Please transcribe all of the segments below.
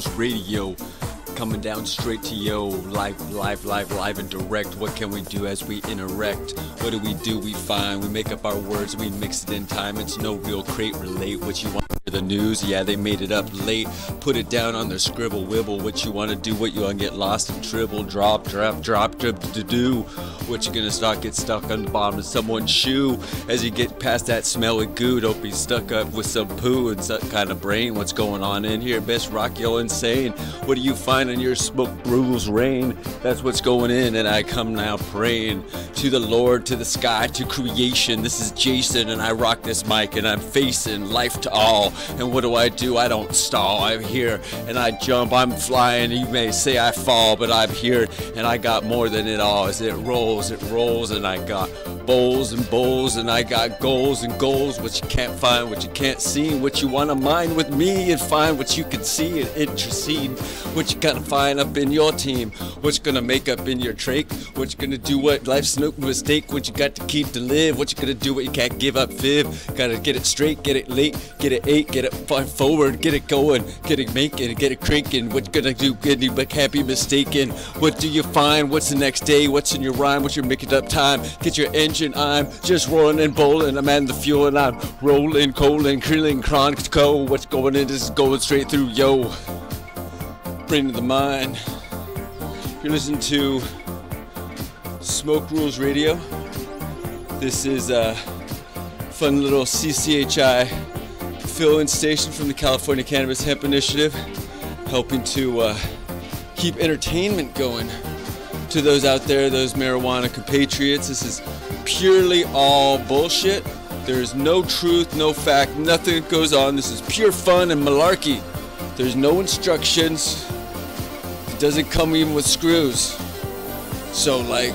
Rules Radio, coming down straight to yo, live and direct. What can we do as we interact? What do? We find, we make up our words, we mix it in time. It's no real crate relate. What you want to hear the news? Yeah, they made it up late. Put it down on their scribble wibble. What you want to do? What you want to get lost and dribble, drop, to do? What you gonna get stuck on the bottom of someone's shoe as you get past that smelly goo? Don't be stuck up with some poo and some kind of brain. What's going on in here? Best rock yo insane. What do you find in your smoke rules rain? That's what's going in, and I come now praying to the Lord, to the sky, to creation. This is Jason, and I rock this mic, and I'm facing life to all. And what do? I don't stall. I'm here, and I jump. I'm flying. You may say I fall, but I'm here, and I got more than it all. As it rolls, and I got bowls and bowls, and I got goals and goals. What you can't find, what you can't see, what you want to mind with me, and find what you can see and intercede. What you gotta find up in your team, what you gonna make up in your trach, what you gonna do, what life's no mistake, what you got to keep to live, what you gonna do, what you can't give up fib, gotta get it straight, get it late, get it eight, get it forward, get it going, get it making, get it cranking. What you gonna do, good, but can't be mistaken. What do you find, what's the next day, what's in your rhyme, what's your making up time, get your engine, I'm just rolling and bowling, I'm adding the fuel and I'm rolling, colon, krilling, chronic, co, what's going in, this is going straight through, yo. Brain of the mind. You're listening to Smoke Rules Radio. This is a fun little CCHI fill-in station from the California Cannabis Hemp Initiative, helping to keep entertainment going to those out there, those marijuana compatriots. This is purely all bullshit. There's no truth, no fact, nothing goes on. This is pure fun and malarkey. There's no instructions. It doesn't come even with screws. So like,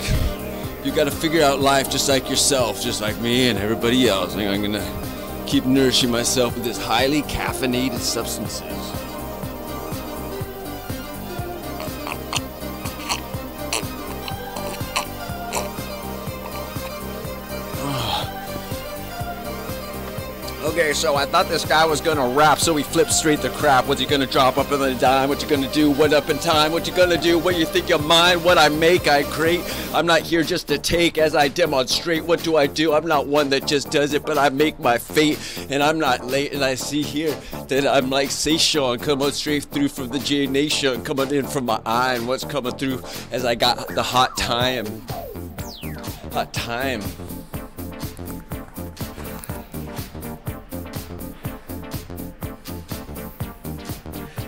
you gotta figure out life just like yourself, just like me and everybody else. I'm gonna keep nourishing myself with this highly caffeinated substances. Okay, so I thought this guy was gonna rap, so he flipped straight the crap. What's he gonna drop up in the dime? What you gonna do? What up in time? What you gonna do? What you think you're mine? What I make, I create. I'm not here just to take as I demonstrate. What do I do? I'm not one that just does it, but I make my fate. And I'm not late, and I see here that I'm like Sean, coming straight through from the J Nation, coming in from my eye, and what's coming through as I got the hot time. Hot time.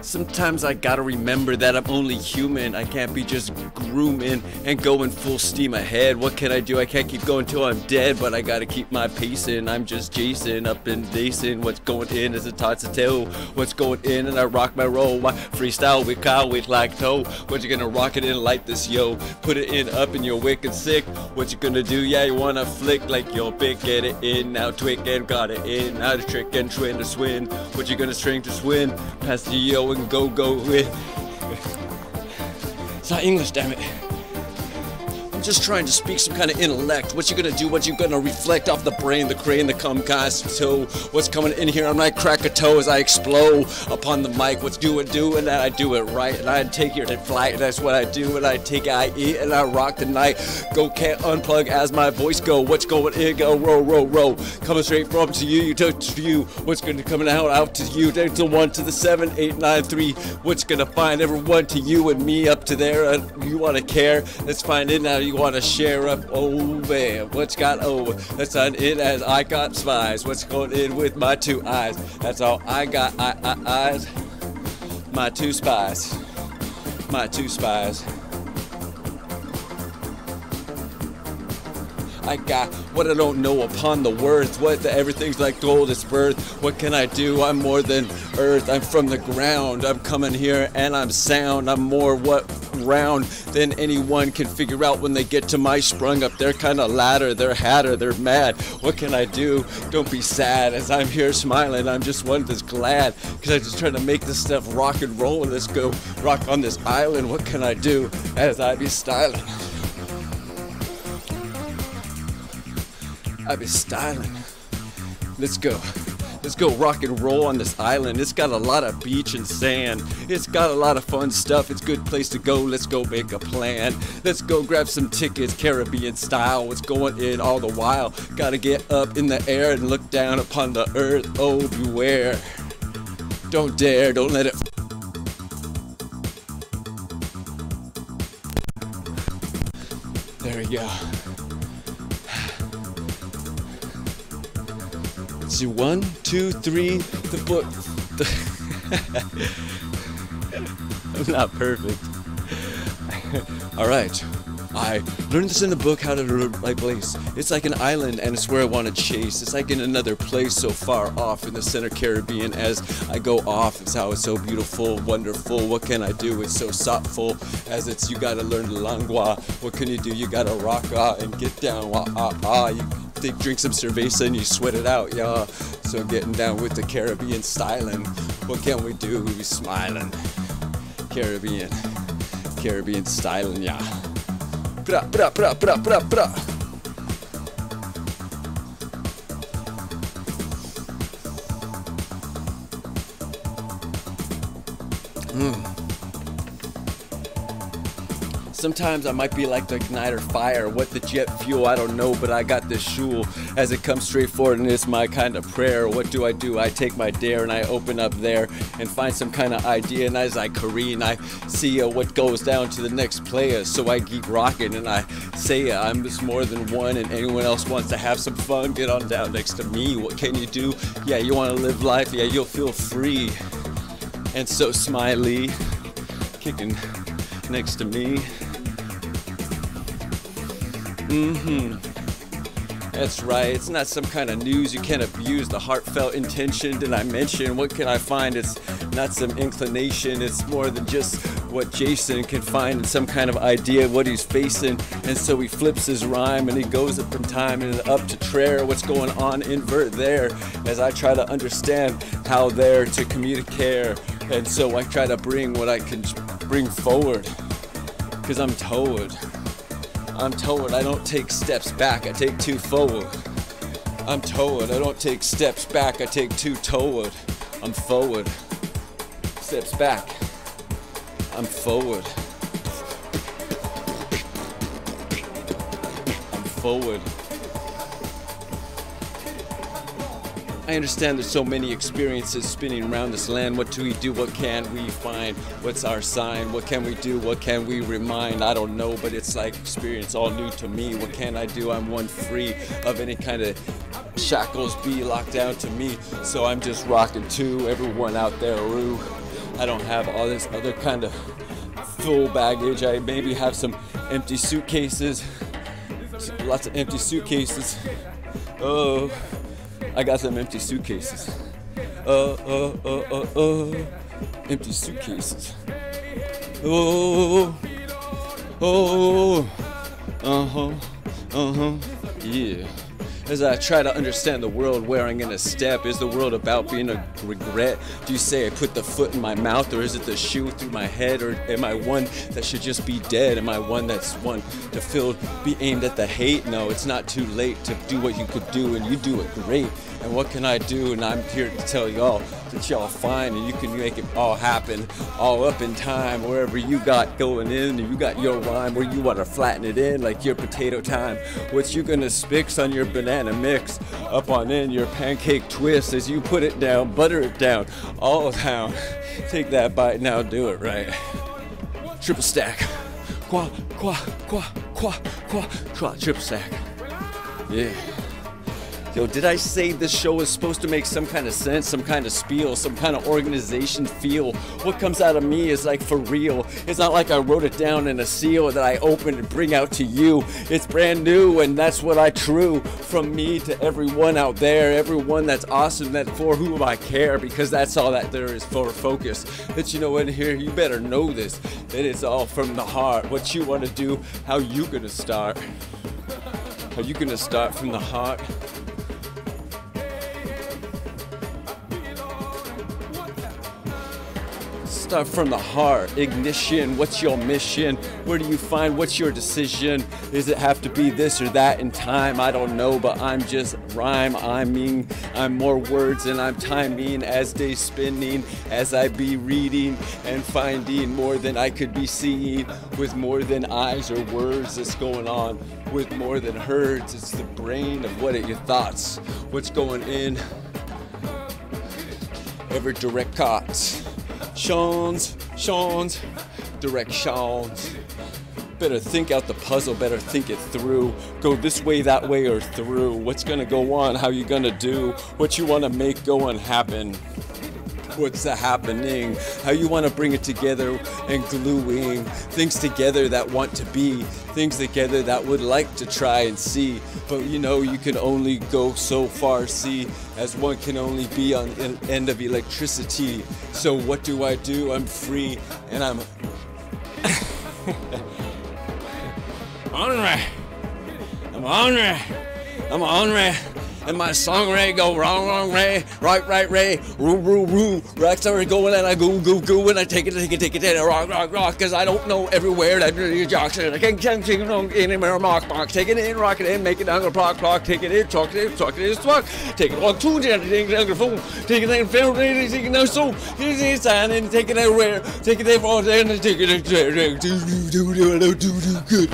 Sometimes I gotta remember that I'm only human. I can't be just grooming and going full steam ahead. What can I do? I can't keep going till I'm dead, but I gotta keep my pacing. I'm just Jason up in Jason. What's going in is a tots to tell. What's going in, and I rock my roll. My freestyle with Kyle with like toe. What you gonna rock it in like this, yo? Put it in up and you're wicked sick. What you gonna do? Yeah, you wanna flick like your pick, get it in. Now twig and got it in. Now the trick and twin to swing. What you gonna string to swing? Pass the yo and go with. It's not English, damn it. I'm just trying to speak some kind of intellect. What you gonna do? What you gonna reflect off the brain, the crane, the cum cast toe? What's coming in here? I might crack a toe as I explode upon the mic. What's do? And I do it right, and I take your flight. That's what I do, and I take it, I eat, and I rock the night. Go can't unplug as my voice go. What's going in? Go row. Coming straight from to you, to you. What's gonna coming out to you? There's the 1 to the 7, 8, 9, 3. What's gonna find everyone to you and me up to there? You wanna care? Let's find it now. You wanna share up? Oh man, what's got over? Let's find it as I got spies. What's going in with my two eyes? That's all I got. Eyes. My two spies. My two spies. I got what I don't know upon the worth. What the everything's like gold is birth. What can I do? I'm more than earth. I'm from the ground. I'm coming here and I'm sound. I'm more what round than anyone can figure out when they get to my sprung up. They're kind of ladder. They're hatter. They're mad. What can I do? Don't be sad as I'm here smiling. I'm just one that's glad because I'm just trying to make this stuff rock and roll. Let's go rock on this island. What can I do as I be styling? I be styling. Let's go. Let's go rock and roll on this island. It's got a lot of beach and sand. It's got a lot of fun stuff. It's a good place to go. Let's go make a plan. Let's go grab some tickets, Caribbean style. What's going in all the while? Gotta get up in the air and look down upon the earth. Oh, beware. Don't dare, don't let it. There we go. Let's see, 1, 2, 3, the book. I'm not perfect. All right. I learned this in the book, How to Live Like Blaze. It's like an island, and it's where I want to chase. It's like in another place so far off in the center Caribbean. As I go off, it's how it's so beautiful, wonderful. What can I do? It's so thoughtful. As it's, you gotta learn the lingua. What can you do? You gotta rock and get down. You drink some cerveza and you sweat it out, yeah. So getting down with the Caribbean styling. What can we do? We smiling. Caribbean styling, yeah. Bra, bra, bra, bra, bra, bra. Sometimes I might be like the igniter fire, what the jet fuel, I don't know, but I got this shul as it comes straight forward, and it's my kind of prayer. What do? I take my dare and I open up there and find some kind of idea, and as I careen, I see what goes down to the next player. So I keep rocking and I say I'm just more than one, and anyone else wants to have some fun, get on down next to me. What can you do? Yeah, you want to live life? Yeah, you'll feel free. And so Smiley, kicking next to me. That's right, it's not some kind of news you can't abuse. The heartfelt intention, did I mention? What can I find? It's not some inclination, it's more than just what Jason can find in some kind of idea of what he's facing. And so he flips his rhyme and he goes up in time and up to prayer. What's going on? Invert there as I try to understand how there to communicate. And so I try to bring what I can bring forward, because I'm told I don't take steps back, I take two forward. I'm told I don't take steps back, I take two toward. I'm forward. Steps back. I'm forward. I'm forward. I understand there's so many experiences spinning around this land. What do we do? What can we find? What's our sign? What can we do? What can we remind? I don't know, but it's like experience all new to me. What can I do? I'm one free of any kind of shackles be locked down to me. So I'm just rocking too. Everyone out there, ooh. I don't have all this other kind of full baggage. I maybe have some empty suitcases. Lots of empty suitcases. Oh. I got some empty suitcases. Empty suitcases. Yeah. As I try to understand the world where I'm gonna step, is the world about being a regret? Do you say I put the foot in my mouth, or is it the shoe through my head? Or am I one that should just be dead? Am I one that's one to feel, be aimed at the hate? No, it's not too late to do what you could do, and you do it great. And what can I do? And I'm here to tell y'all that y'all fine, and you can make it all happen, all up in time, wherever you got going in, and you got your rhyme where you want to flatten it in like your potato time. What you gonna spix on your banana mix, up on in your pancake twist as you put it down, butter it down, all down. Take that bite now, do it right. Triple stack. Qua, qua, qua, qua, qua, triple stack. Yeah. Yo, did I say this show is supposed to make some kind of sense, some kind of spiel, some kind of organization feel? What comes out of me is like for real. It's not like I wrote it down in a seal that I open and bring out to you. It's brand new, and that's what I true from me to everyone out there, everyone that's awesome, that for whom I care, because that's all that there is for focus. That you know in here, you better know this, that it's all from the heart. What you want to do, how you gonna start? Are you gonna start from the heart? start from the heart. Ignition, what's your mission? Where do you find, what's your decision? Does it have to be this or that in time? I don't know, but I'm just rhyme. I'm more words and I'm timing as day spinning, as I be reading and finding more than I could be seeing, with more than eyes or words that's going on, with more than herds. It's the brain of what are your thoughts, what's going in. Ever direct cuts, Sean's, directions. Better think out the puzzle, better think it through. Go this way, that way, or through. What's gonna go on, how you gonna do, what you wanna make go and happen. What's happening, how you want to bring it together and gluing things together that want to be, things together that would like to try and see. But you know, you can only go so far, see, as one can only be on the end of electricity. So what do? I'm free and I'm I'm on. And my song ray go wrong ray, right ray, roo, right started going and I go and I take it and rock, cause I don't know everywhere that you're jocking. I can't on anywhere, mock, take it in, rock it in, make it down the clock, take it in, talk it in, swag, take it on two, take it down the phone, take it in, film, take it down so, here's the sign and take it everywhere, take it there all day and take it there, do good,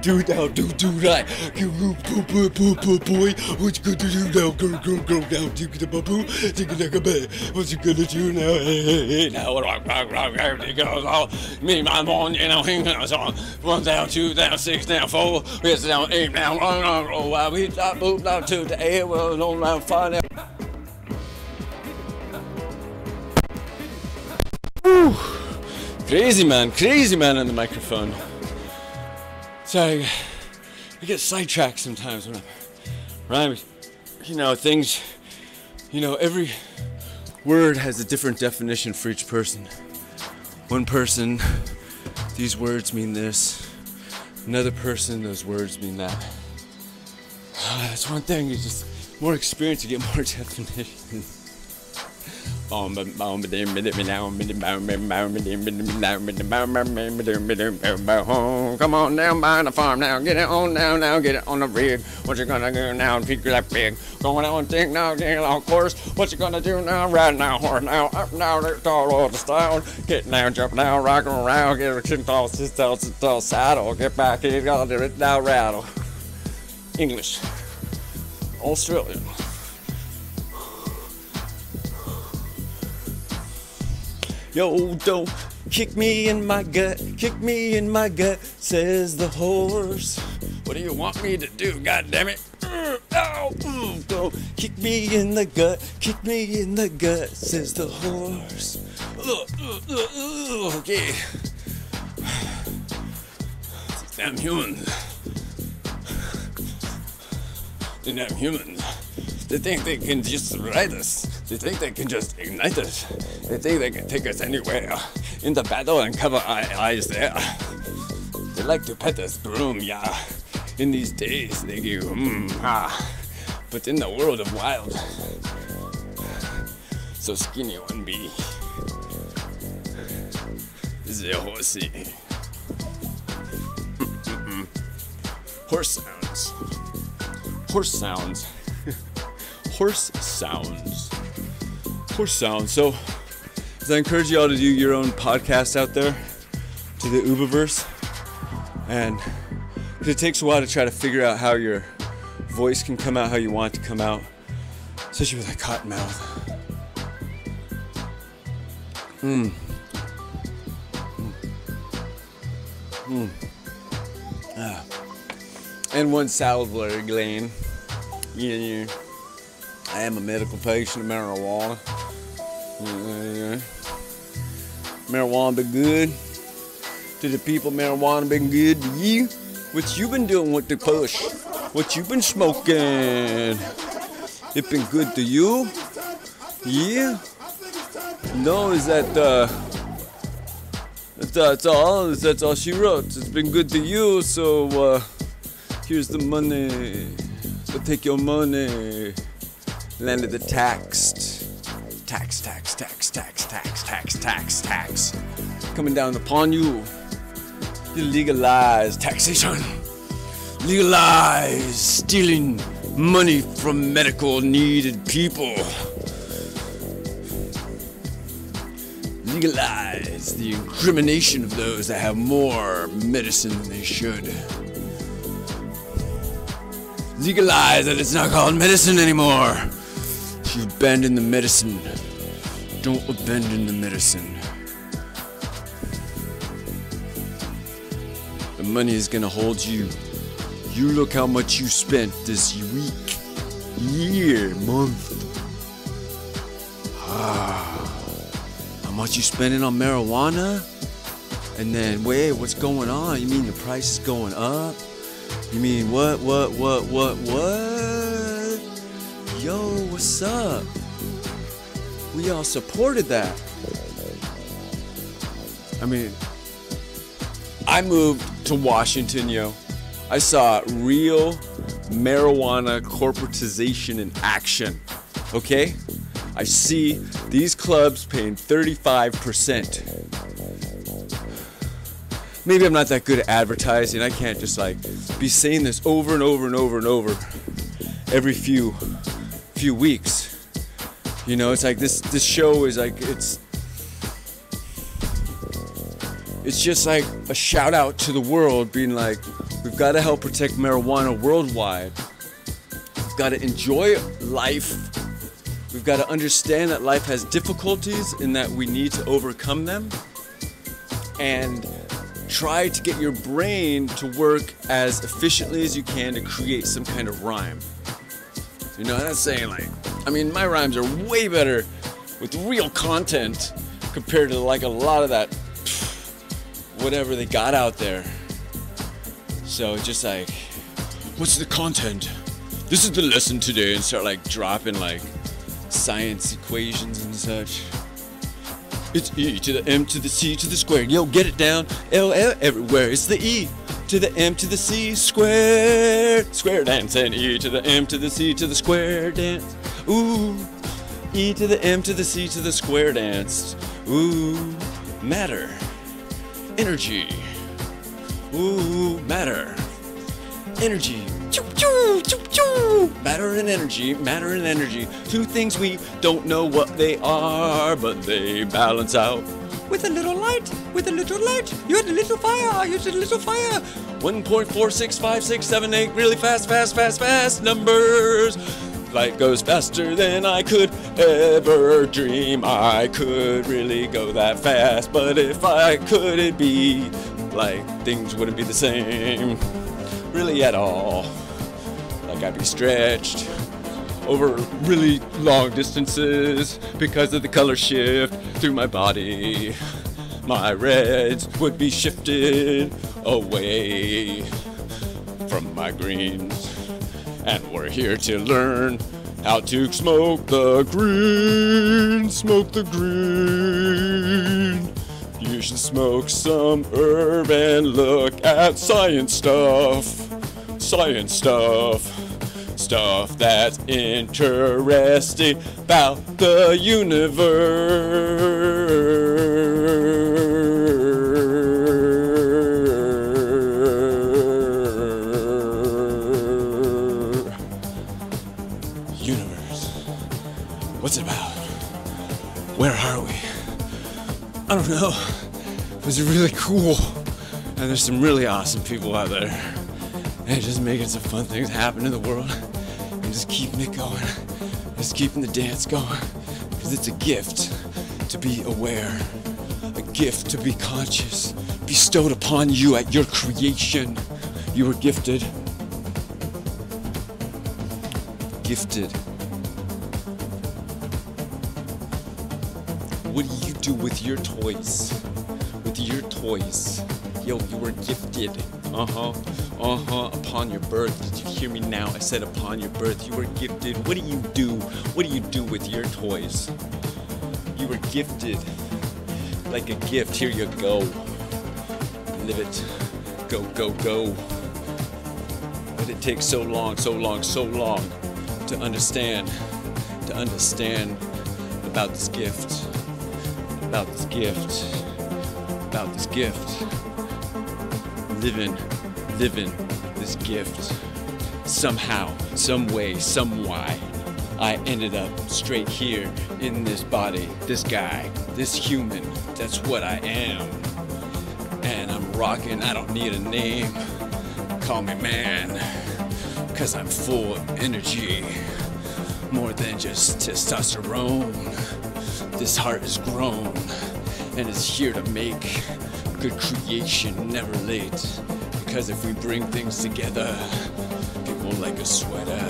do now, do right, boy, what's good to do now, go now, take it up, take it like a bed, what you gonna do now, hey, now, rock, everything goes all, me, my morning, you know, hang on, 1 down, 2 down, 6 down, 4, it's down, 8 down, roll, while we stop, move down to the air, well, on down, 5 down. Woo! Crazy man on the microphone. Sorry, I get sidetracked sometimes when I'm rhyming. You know, things, you know, every word has a different definition for each person. One person, these words mean this. Another person, those words mean that. That's one thing, you just, more experience, you get more definition. Come on down by the farm now, get it on down now, get it on the rig. What you gonna do now, pick that pig? Going out and think now, get on course. What you gonna do now, ride now, horse now, up now, let's all over the style. Get down, jump down, rock around, get a chin tall, sit tall, saddle, get back, get got it now, rattle. English, Australian. Yo, don't kick me in my gut, says the horse. What do you want me to do, goddammit? Don't kick me in the gut, says the horse. Okay. Damn humans. The damn humans. They think they can just ride us. They think they can just ignite us. They think they can take us anywhere. In the battle and cover our eyes there. They like to pet us, broom, yeah. In these days, they go, But in the world of wild, so skinny one be. The horsey. Horse sounds. So, as I encourage you all to do your own podcast out there, to the Uberverse, and it takes a while to try to figure out how your voice can come out how you want it to come out, especially with that cotton mouth. And one salivary gland. Yeah. I am a medical patient of marijuana. Marijuana been good to the people. Marijuana been good to you. What you been doing with the push? What you been smoking? It been good to you? Yeah. No, is that that's all? That's all she wrote? It's been good to you. So here's the money. So take your money. Landed the taxed. Tax. tax. Coming down upon you. You legalize taxation. Legalize stealing money from medical needed people. Legalize the incrimination of those that have more medicine than they should. Legalize that it's not called medicine anymore. You abandon the medicine. Don't abandon the medicine. The money is gonna hold you. You look how much you spent this week, year, month. How much you spending on marijuana? And then, wait, what's going on? You mean the price is going up? You mean what? Yo, what's up? We all supported that. I mean, I moved to Washington, yo. I saw real marijuana corporatization in action, okay? I see these clubs paying 35%. Maybe I'm not that good at advertising. I can't just like be saying this over and over and over and over every few weeks. You know, it's like this show is like it's just like a shout out to the world being like, we've got to help protect marijuana worldwide. We've got to enjoy life. We've got to understand that life has difficulties and that we need to overcome them. And try to get your brain to work as efficiently as you can to create some kind of rhyme. You know, that's saying like, I mean, my rhymes are way better with real content compared to like a lot of that whatever they got out there. So just like, what's the content? This is the lesson today, and start like dropping like science equations and such. It's E to the M to the C to the squared. Yo, get it down. L everywhere. It's the E to the M to the C squared. Square dance and E to the M to the C to the square dance. Ooh, E to the M to the C to the square dance. Ooh, matter. Energy. Ooh, matter. Energy. Choo, choo, choo, choo. Matter and energy. Matter and energy. Two things we don't know what they are, but they balance out. With a little light. With a little light. You had a little fire. You had a little fire. 1.465678. Really fast, fast, fast, fast numbers. Light goes faster than I could ever dream. I could really go that fast, but if I could, it'd be like things wouldn't be the same, really at all. Like I'd be stretched over really long distances because of the color shift through my body. My reds would be shifted away from my greens. And we're here to learn how to smoke the green, smoke the green. You should smoke some herb and look at science stuff, stuff that's interesting about the universe. What's it about? Where are we? I don't know. It was really cool. And there's some really awesome people out there. And just making some fun things happen in the world. And just keeping it going. Just keeping the dance going. Because it's a gift to be aware. A gift to be conscious. Bestowed upon you at your creation. You were gifted. Gifted. What do you do with your toys? With your toys? Yo, you were gifted. Upon your birth. Did you hear me now? I said upon your birth. You were gifted. What do you do? What do you do with your toys? You were gifted. Like a gift. Here you go. Live it. Go, go, go. But it takes so long to understand about this gift. about this gift, living this gift. Somehow, some way, some why, I ended up straight here in this body, this guy, this human. That's what I am. And I'm rocking, I don't need a name. Call me man, cause I'm full of energy. More than just testosterone. This heart is grown and is here to make good creation, never late. Because if we bring things together, people like a sweater.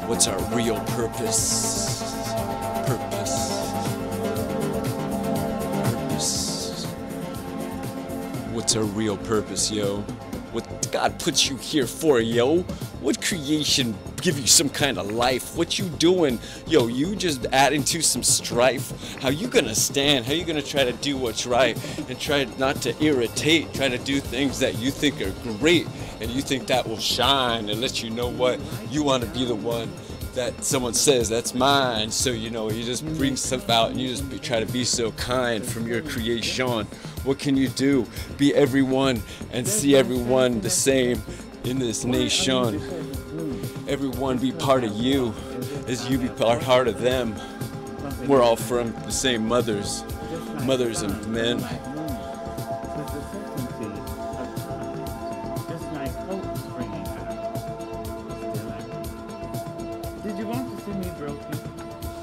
What's our real purpose? What's our real purpose, yo? What God puts you here for, yo? What creation give you some kind of life? What you doing? Yo, you just adding to some strife? How you gonna stand? How you gonna try to do what's right and try not to irritate? Try to do things that you think are great and you think that will shine and let you know what you want to be the one that someone says that's mine. So you know, you just bring stuff out and you just try to be so kind from your creation. What can you do? Be everyone and see everyone the same in this nation. Everyone be part of you as you be part of them. We're all from the same mothers and men. Did you want to see me broken?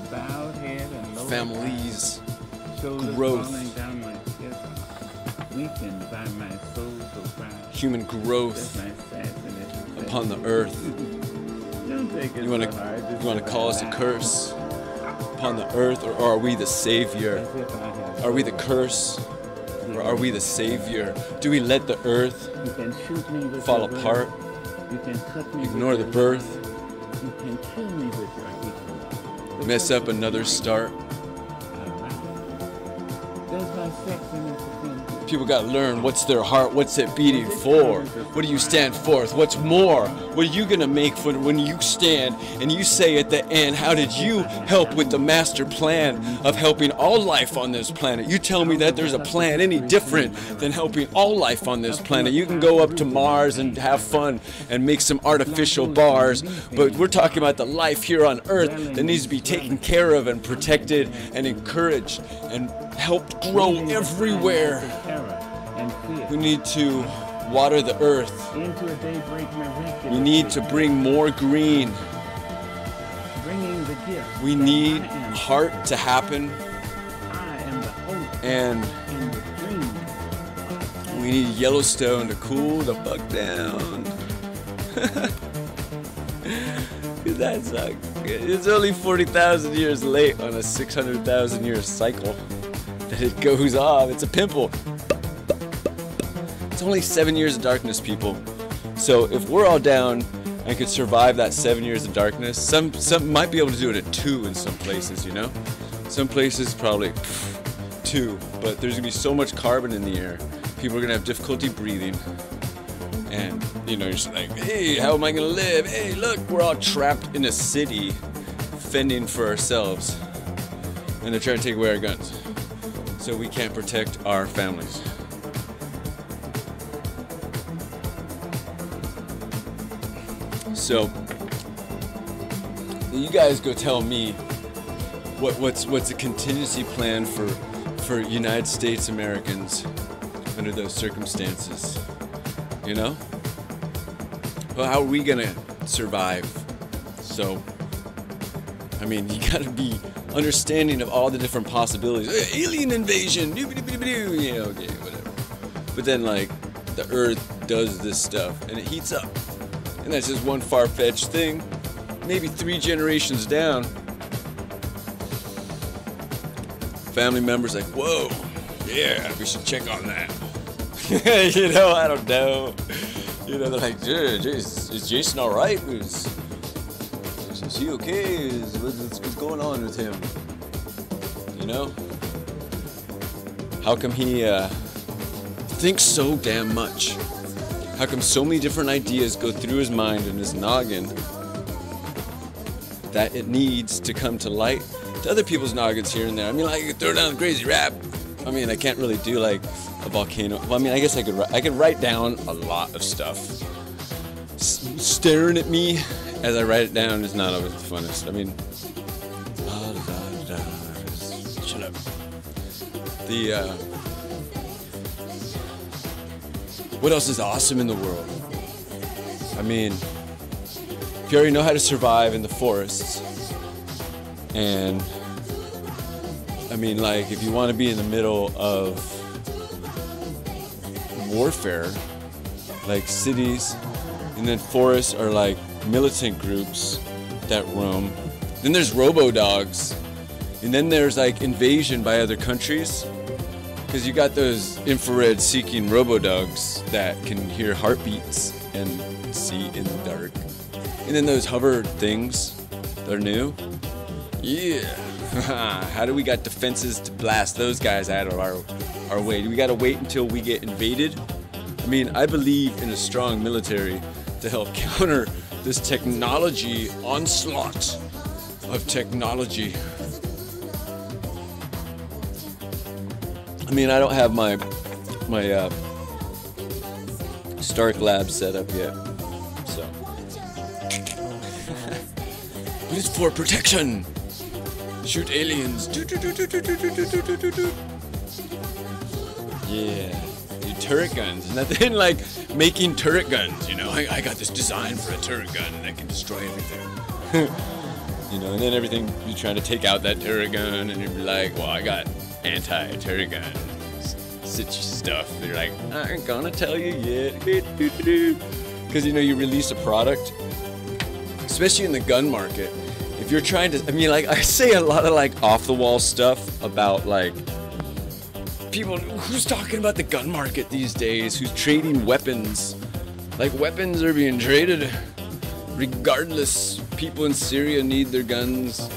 Bowed head and low Families, shoulders growth. falling down my chest, weakened by my soul so proud. Human growth Just my assassination. upon the earth. Don't take it You want so hard, just to call us a curse upon the earth, or are we the savior? as if I have Are we the curse, or are we the savior? Do we let the earth You can shoot me with fall your word. apart, You can cut me ignore with the your birth, word. You can kill me with your hatred. mess up another start? There's my sex in it. People gotta learn what's their heart, what's it beating for? What do you stand forth? What's more? What are you gonna make for when you stand and you say at the end, how did you help with the master plan of helping all life on this planet? You tell me that there's a plan any different than helping all life on this planet. You can go up to Mars and have fun and make some artificial bars, but we're talking about the life here on Earth that needs to be taken care of and protected and encouraged and helped grow everywhere. We need to water the earth. We need to bring more green. We need heart to happen. And we need Yellowstone to cool the fuck down. That's like, it's only 40,000 years late on a 600,000 year cycle that it goes off. It's a pimple. It's only 7 years of darkness, people. So if we're all down and could survive that 7 years of darkness, some might be able to do it at 2 in some places, you know? Some places probably 2, but there's gonna be so much carbon in the air. People are gonna have difficulty breathing. And, you know, you're just like, hey, how am I gonna live? Hey, look, we're all trapped in a city, fending for ourselves. And they're trying to take away our guns. So we can't protect our families. So you guys go tell me what's a contingency plan for United States Americans under those circumstances, you know? Well, how are we gonna survive? So, I mean, you gotta be understanding of all the different possibilities. Alien invasion, you know, okay, whatever. But then, like, the Earth does this stuff and it heats up. And that's just one far-fetched thing. Maybe 3 generations down, family members like, whoa, yeah, we should check on that. You know, I don't know. You know, they're like, is Jason all right? Is he okay? What's going on with him? You know? How come he thinks so damn much? How come so many different ideas go through his mind and his noggin that it needs to come to light to other people's noggins here and there. I mean, like, I could throw down the crazy rap. I mean, I can't really do like a volcano. Well, I mean, I guess I could write down a lot of stuff. Staring at me as I write it down is not always the funnest. I mean, shut up. What else is awesome in the world? I mean, if you already know how to survive in the forests, and I mean, like, if you want to be in the middle of warfare, like cities, and then forests are like militant groups that roam. Then there's robo-dogs, and then there's like invasion by other countries, because you got those infrared-seeking robo-dogs that can hear heartbeats and see in the dark. And then those hover things, they're new. Yeah. How do we got defenses to blast those guys out of our way? Do we gotta wait until we get invaded? I mean, I believe in a strong military to help counter this technology onslaught of technology. I mean, I don't have my Stark Lab set up yet, so. But it's for protection. Shoot aliens. Yeah. Do turret guns. Nothing like making turret guns, you know. I got this design for a turret gun that can destroy everything. You know, and then everything, you're trying to take out that turret gun, and you're like, well, I got anti-turret gun stuff. They're like, I ain't gonna tell you yet. Because, you know, you release a product, especially in the gun market. If you're trying to, I mean, like, I say a lot of like off-the-wall stuff about like people, who's talking about the gun market these days, who's trading weapons. Like, weapons are being traded regardless. People in Syria need their guns.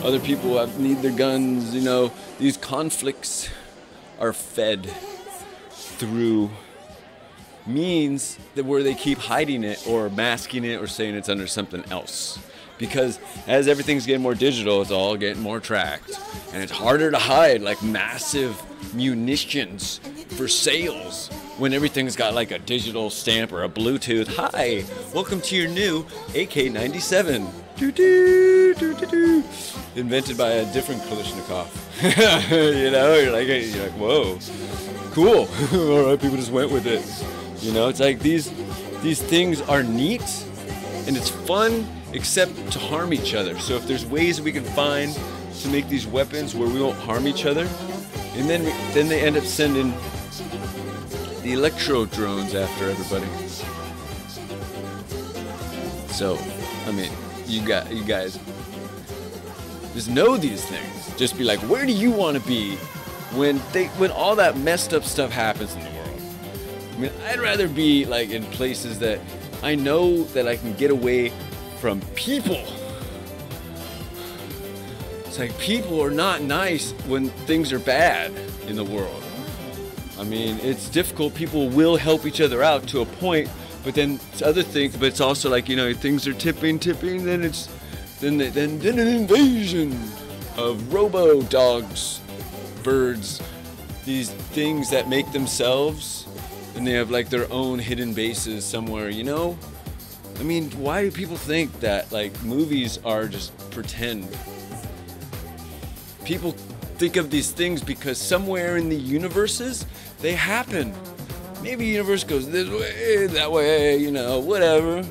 Other people need their guns. You know, these conflicts are fed through means that where they keep hiding it or masking it or saying it's under something else. Because as everything's getting more digital, it's all getting more tracked. And it's harder to hide like massive munitions for sales when everything's got like a digital stamp or a Bluetooth. Hi, welcome to your new AK-97. Doo-doo. Invented by a different Kalashnikov. You know, you're like, whoa, cool. All right, people just went with it. You know, it's like these things are neat and it's fun, except to harm each other. So if there's ways we can find to make these weapons where we won't harm each other, and then they end up sending the electro drones after everybody. So, I mean, you guys just know these things. Just be like, where do you want to be when all that messed up stuff happens in the world? I mean, I'd rather be like in places that I know that I can get away from people. It's like people are not nice when things are bad in the world. I mean, it's difficult. People will help each other out to a point, but then it's other things. But it's also like, you know, things are tipping. Then it's then an invasion of robo dogs, birds, these things that make themselves, and they have like their own hidden bases somewhere. You know, I mean, why do people think that like movies are just pretend? People think of these things because somewhere in the universes they happen. Maybe the universe goes this way, that way, you know, whatever,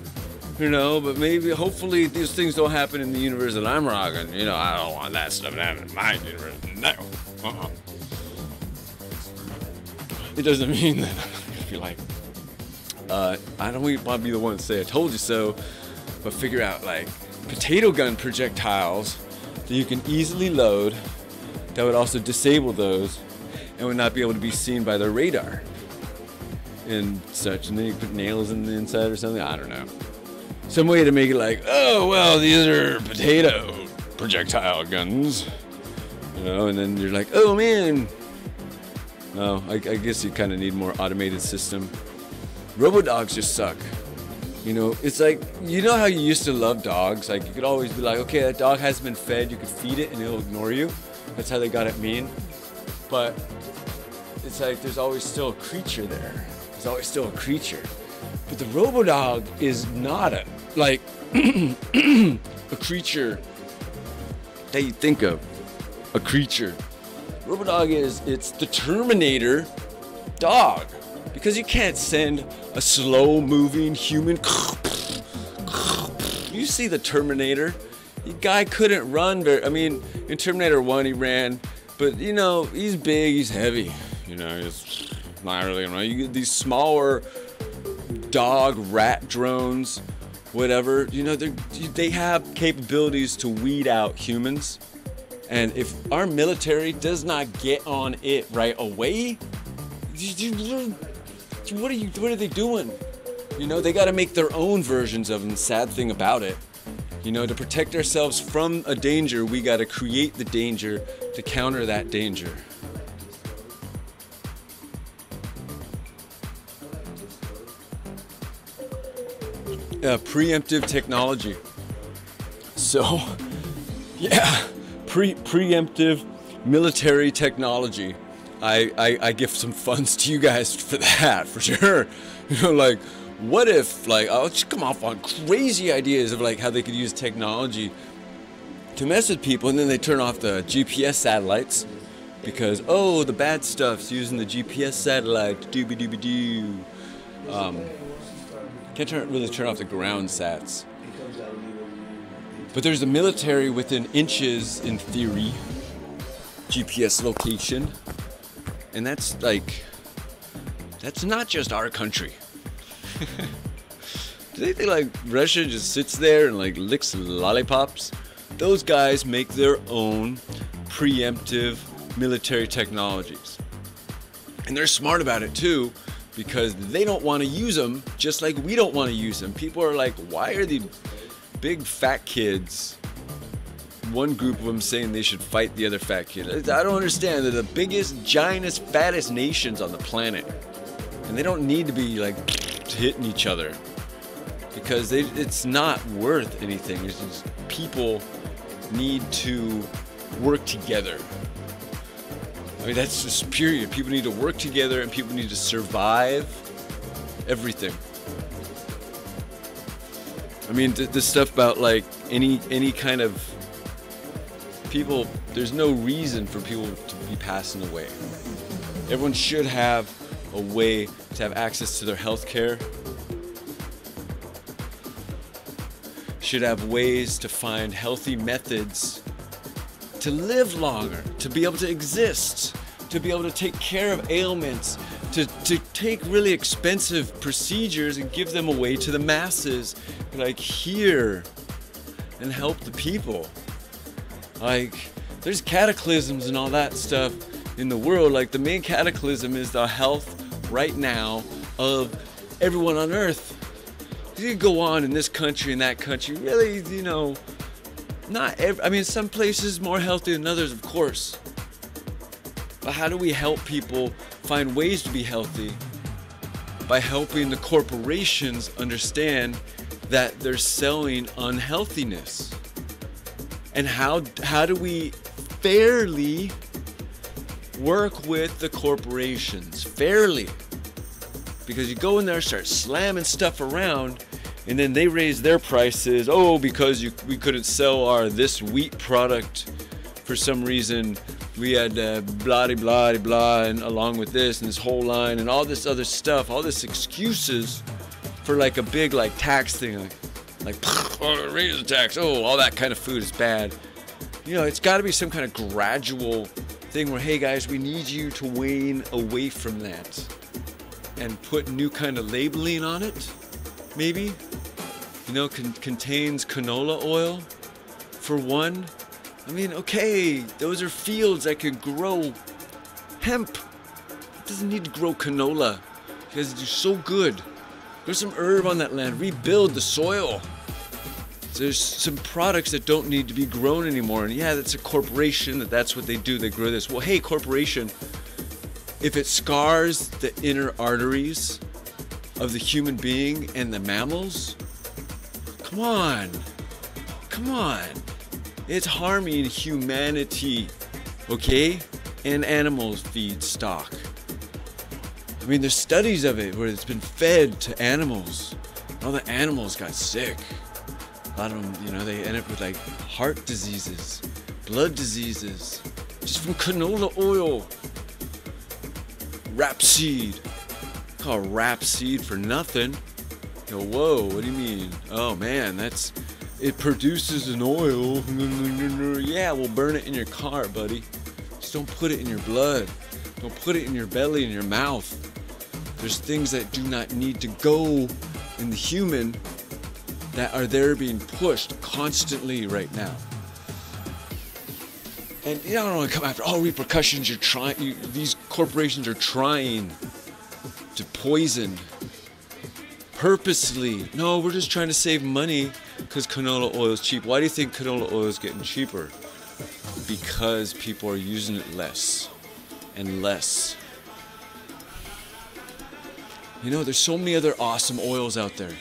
you know, but maybe, hopefully these things don't happen in the universe that I'm rocking. You know, I don't want that stuff to happen in my universe. No. It doesn't mean that I'm going to be like, I don't want to be the one to say I told you so, but figure out like potato gun projectiles that you can easily load that would also disable those and would not be able to be seen by their radar and such. And then you put nails in the inside or something. I don't know. Some way to make it like, oh, well, these are potato projectile guns. You know, and then you're like, oh, man. No, I guess you kind of need more automated system. Robodogs just suck. You know, it's like, you know how you used to love dogs? Like, you could always be like, okay, that dog hasn't been fed, you could feed it and it'll ignore you. That's how they got it mean. But it's like there's always still a creature there. There's always still a creature. But the Robodog is not a creature that you think of. A creature. Robodog it's the Terminator dog. Because you can't send a slow moving human. You see the Terminator. The guy couldn't run very, I mean, in Terminator 1 he ran, but you know, he's big, he's heavy. You know, he's not really gonna run. You get these smaller dog rat drones, whatever, you know, they have capabilities to weed out humans. And if our military does not get on it right away, what are they doing? You know, they got to make their own versions of them. Sad thing about it, you know, to protect ourselves from a danger, we got to create the danger to counter that danger. Preemptive technology. So, yeah, preemptive military technology. I give some funds to you guys for that, for sure. You know, like, what if, like, I'll just come off on crazy ideas of, like, how they could use technology to mess with people, and then they turn off the GPS satellites because, oh, the bad stuff's using the GPS satellite, doobie-doobie-doo. Can't really turn off the ground sats. But there's a military within inches, in theory, GPS location. And that's like, that's not just our country. Do they think like Russia just sits there and like licks lollipops? Those guys make their own preemptive military technologies. And they're smart about it too, because they don't want to use them just like we don't want to use them. People are like, why are the big fat kids, one group of them saying they should fight the other fat kid? I don't understand. They're the biggest, giantest, fattest nations on the planet. And they don't need to be like hitting each other because it's not worth anything. It's just people need to work together. I mean, that's just period. People need to work together and people need to survive everything. I mean, this stuff about like any kind of people, there's no reason for people to be passing away. Everyone should have a way to have access to their health care. Should have ways to find healthy methods to live longer, to be able to exist, to be able to take care of ailments, to take really expensive procedures and give them away to the masses, like here, and help the people. Like, there's cataclysms and all that stuff in the world. Like, the main cataclysm is the health right now of everyone on Earth. You could go on in this country and that country, really, you know, I mean, some places more healthy than others, of course. But how do we help people find ways to be healthy? By helping the corporations understand that they're selling unhealthiness. And how do we fairly work with the corporations? Fairly. Because you go in there, start slamming stuff around, and then they raise their prices. Oh, because we couldn't sell this wheat product for some reason. We had blah blah blah, and along with this and this whole line and all this other stuff, all this excuses for like a big like tax thing, like oh, raise the tax. Oh, all that kind of food is bad. You know, it's got to be some kind of gradual thing where, hey guys, we need you to wane away from that and put new kind of labeling on it, maybe. You know, contains canola oil, for one. I mean, okay, those are fields that could grow hemp. It doesn't need to grow canola. You guys do so good. There's some herb on that land. Rebuild the soil. There's some products that don't need to be grown anymore. And yeah, that's a corporation, that's what they do. They grow this. Well, hey, corporation, if it scars the inner arteries of the human being and the mammals? Come on. Come on. It's harming humanity, okay? And animals feed stock. I mean, there's studies of it where it's been fed to animals. All the animals got sick. A lot of them, you know, they end up with like heart diseases, blood diseases, just from canola oil. Rapeseed. Call rapeseed for nothing. You know, whoa, what do you mean? Oh man, it produces an oil. Yeah, we'll burn it in your car, buddy. Just don't put it in your blood. Don't put it in your belly, in your mouth. There's things that do not need to go in the human that are there being pushed constantly right now. And you don't want to come after all repercussions. These corporations are trying to poison purposely. No, we're just trying to save money because canola oil is cheap. Why do you think canola oil is getting cheaper? Because people are using it less and less. You know, there's so many other awesome oils out there.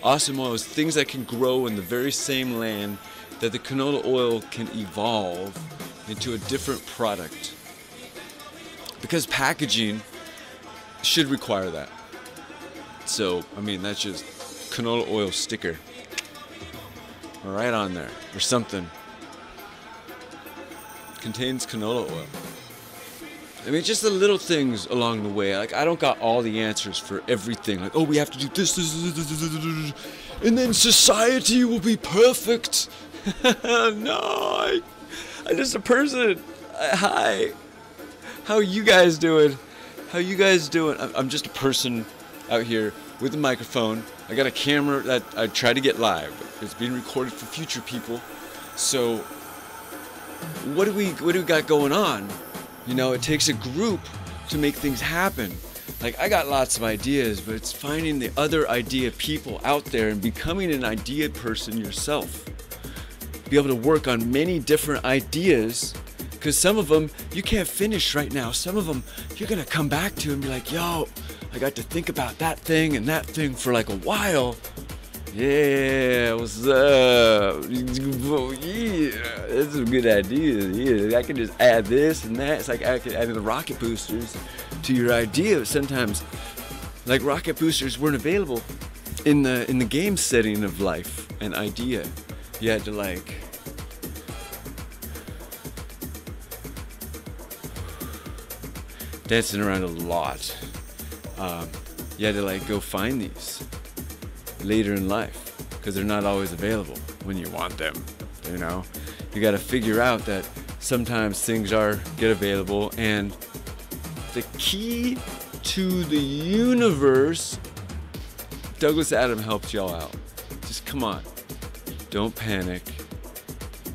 Awesome oils, things that can grow in the very same land that the canola oil can evolve into a different product. Because packaging should require that. So, I mean, that's just canola oil sticker. Right on there, or something. Contains canola oil. I mean, just the little things along the way. Like, I don't got all the answers for everything. Like, oh, we have to do this, and then society will be perfect. No, I'm just a person. Hi. How you guys doing? How you guys doing? I'm just a person out here with a microphone. I got a camera that I try to get live. It's being recorded for future people. So, what do we got going on? You know, it takes a group to make things happen. Like, I got lots of ideas, but it's finding the other idea people out there and becoming an idea person yourself. Be able to work on many different ideas, because some of them you can't finish right now. Some of them you're gonna come back to and be like, yo, I got to think about that thing and that thing for like a while. Yeah, what's up? Yeah, that's some good ideas. Yeah, I can just add this and that. It's like I could add the rocket boosters to your idea. Sometimes, like, rocket boosters weren't available in the game setting of life. An idea, you had to like dancing around a lot. You had to like go find these later in life, because they're not always available when you want them. You know, you got to figure out that sometimes things get available, and the key to the universe, Douglas Adam helps y'all out. Just come on, don't panic,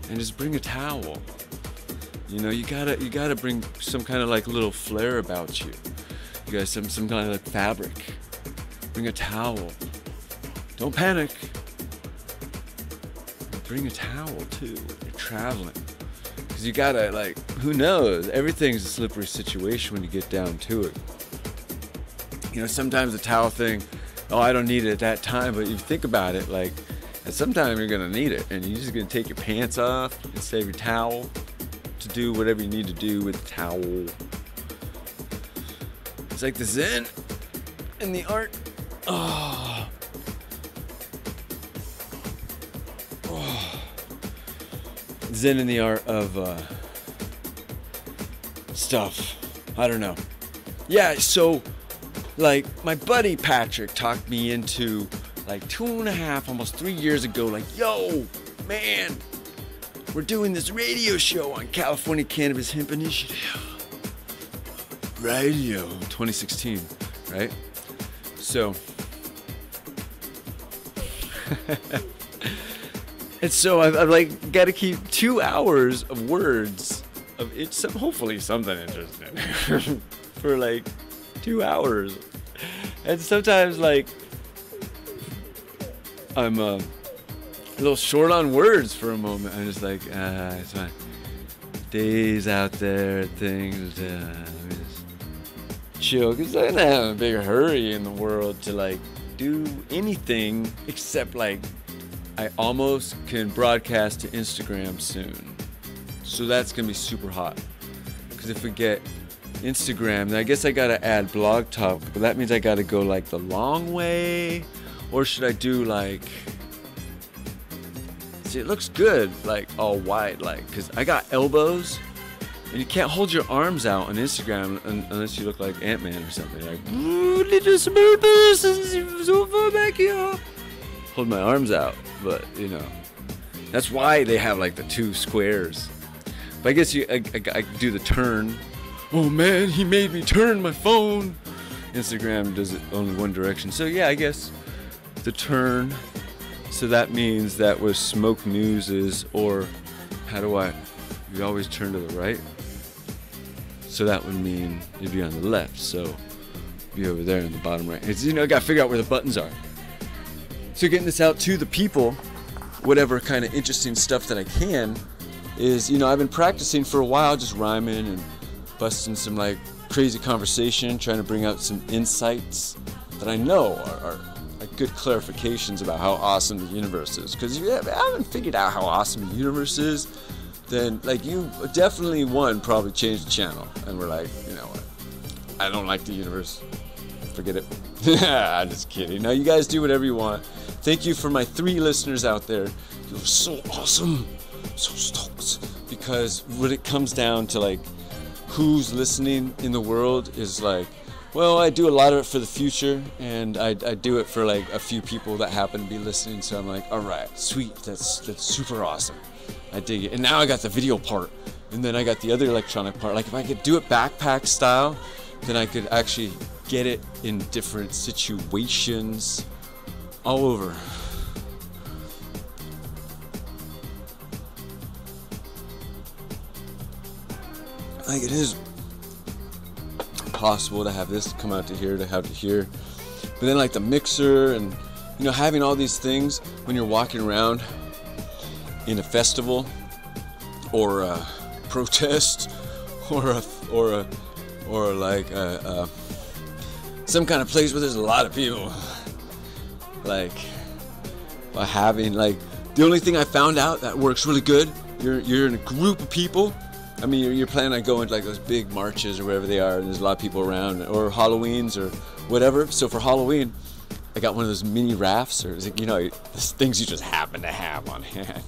and just bring a towel. You know, you gotta bring some kind of like little flair about you. You got some kind of like fabric. Bring a towel. Don't panic. Bring a towel too when you're traveling. Because you gotta, like, who knows? Everything's a slippery situation when you get down to it. You know, sometimes the towel thing, oh, I don't need it at that time, but you think about it, like, at some time you're gonna need it, and you're just gonna take your pants off and save your towel to do whatever you need to do with the towel. It's like the Zen and the art. Oh. Zen in the art of stuff. I don't know. Yeah, so like my buddy Patrick talked me into like 2.5, almost 3 years ago, like, yo, man, we're doing this radio show on California Cannabis Hemp Initiative. Radio 2016, right? So and so I've like got to keep 2 hours of words of it, hopefully something interesting for like 2 hours. And sometimes like I'm a little short on words for a moment. I'm just like, it's fine. Days out there, things, let me just chill, because I don't have a big hurry in the world to like do anything except like I almost can broadcast to Instagram soon. So that's gonna be super hot. Because if we get Instagram, then I guess I gotta add Blog Talk, but that means I gotta go like the long way, or should I do like? See, it looks good, like all wide, like, because I got elbows, and you can't hold your arms out on Instagram unless you look like Ant-Man or something. Like, ooh, little small person, so far back here. Hold my arms out, but you know, that's why they have like the two squares. But I guess I do the turn. Oh man, he made me turn my phone. Instagram does it only one direction. So yeah, I guess the turn. So that means that with Smoke News is, or how do you always turn to the right? So that would mean you'd be on the left. So be over there in the bottom right. It's, you know, I gotta figure out where the buttons are. So getting this out to the people, whatever kind of interesting stuff that I can, is, you know, I've been practicing for a while, just rhyming and busting some like crazy conversation, trying to bring out some insights that I know are like good clarifications about how awesome the universe is. Because if you haven't figured out how awesome the universe is, then like you definitely probably changed the channel and we're like, you know what, I don't like the universe, forget it. I'm just kidding. Now you guys do whatever you want. Thank you for my 3 listeners out there. You're so awesome, so stoked. Because when it comes down to like who's listening in the world is like, well, I do a lot of it for the future, and I do it for like a few people that happen to be listening. So I'm like, all right, sweet, that's super awesome. I dig it. And now I got the video part, and then I got the other electronic part. Like if I could do it backpack style, then I could actually get it in different situations all over. Like it is possible to have this come out to here, to have to here, but then like the mixer and, you know, having all these things when you're walking around in a festival or a protest or like some kind of place where there's a lot of people, like by having like, the only thing I found out that works really good, you're in a group of people. I mean, you're planning on going to like those big marches or wherever they are, and there's a lot of people around, or Halloweens or whatever. So for Halloween, I got one of those mini rafts, or you know, those things you just happen to have on hand.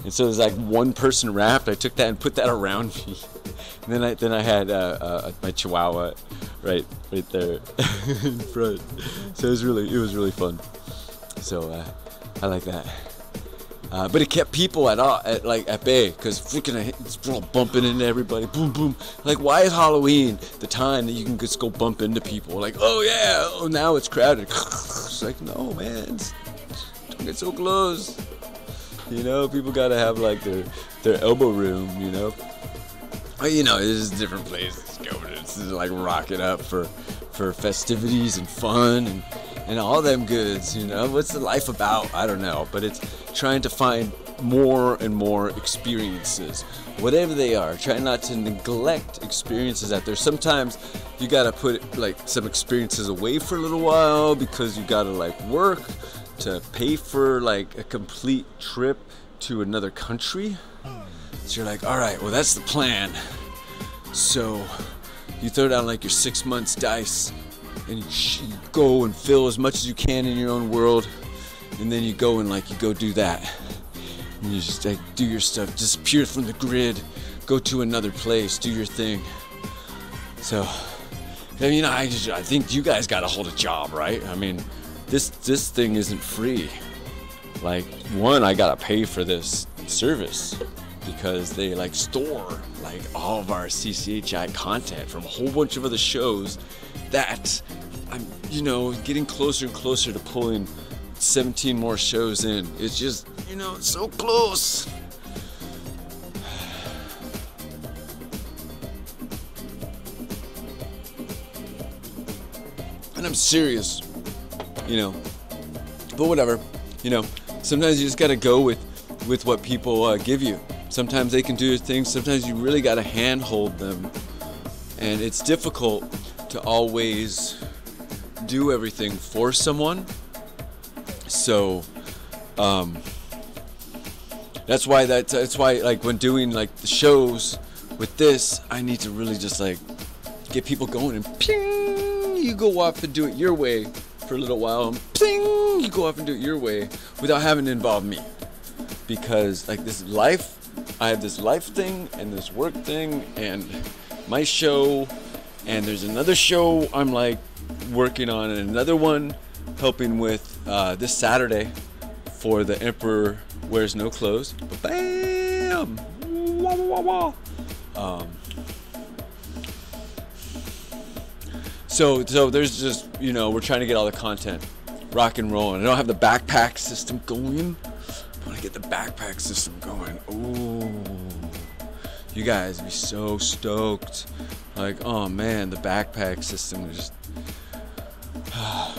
And so there's like one person raft. I took that and put that around me. And then I had my Chihuahua right there in front. So it was really fun. So I like that. But it kept people at bay, because freaking it's bumping into everybody, boom boom. Like, why is Halloween the time that you can just go bump into people? Like, oh yeah, oh now it's crowded. It's like, no man, don't get so close. You know, people gotta have like their elbow room. You know, there's different places to go to. It's like rocking up for festivities and fun and all them goods, you know. What's the life about? I don't know, but it's trying to find more and more experiences, whatever they are. Try not to neglect experiences out there. Sometimes you gotta put like some experiences away for a little while because you gotta like work to pay for like a complete trip to another country. So you're like, all right, well that's the plan. So you throw down like your 6 months dice, and you go and fill as much as you can in your own world, and then you go do that, and you just like do your stuff, disappear from the grid, go to another place, do your thing. So, I mean, I think you guys gotta hold a job, right? I mean, this thing isn't free. Like, one, I gotta pay for this service because they like store like all of our CCHI content from a whole bunch of other shows that I'm, you know, getting closer and closer to pulling 17 more shows in. It's just, you know, it's so close. And I'm serious, you know, but whatever, you know, sometimes you just gotta go with what people give you. Sometimes they can do things, sometimes you really gotta handhold them, and it's difficult to always do everything for someone. So that's why like when doing like the shows with this, I need to really just like get people going, and ping, you go off and do it your way for a little while, and ping, you go off and do it your way without having to involve me. Because like this life, I have this life thing and this work thing and my show, and there's another show I'm like working on, and another one helping with this Saturday for the Emperor Wears No Clothes. Bam! Wah, wah, wah, wah. So there's just, you know, we're trying to get all the content rock and rolling. I don't have the backpack system going. I want to get the backpack system going. Ooh, you guys be so stoked. Like, oh man, the backpack system is just.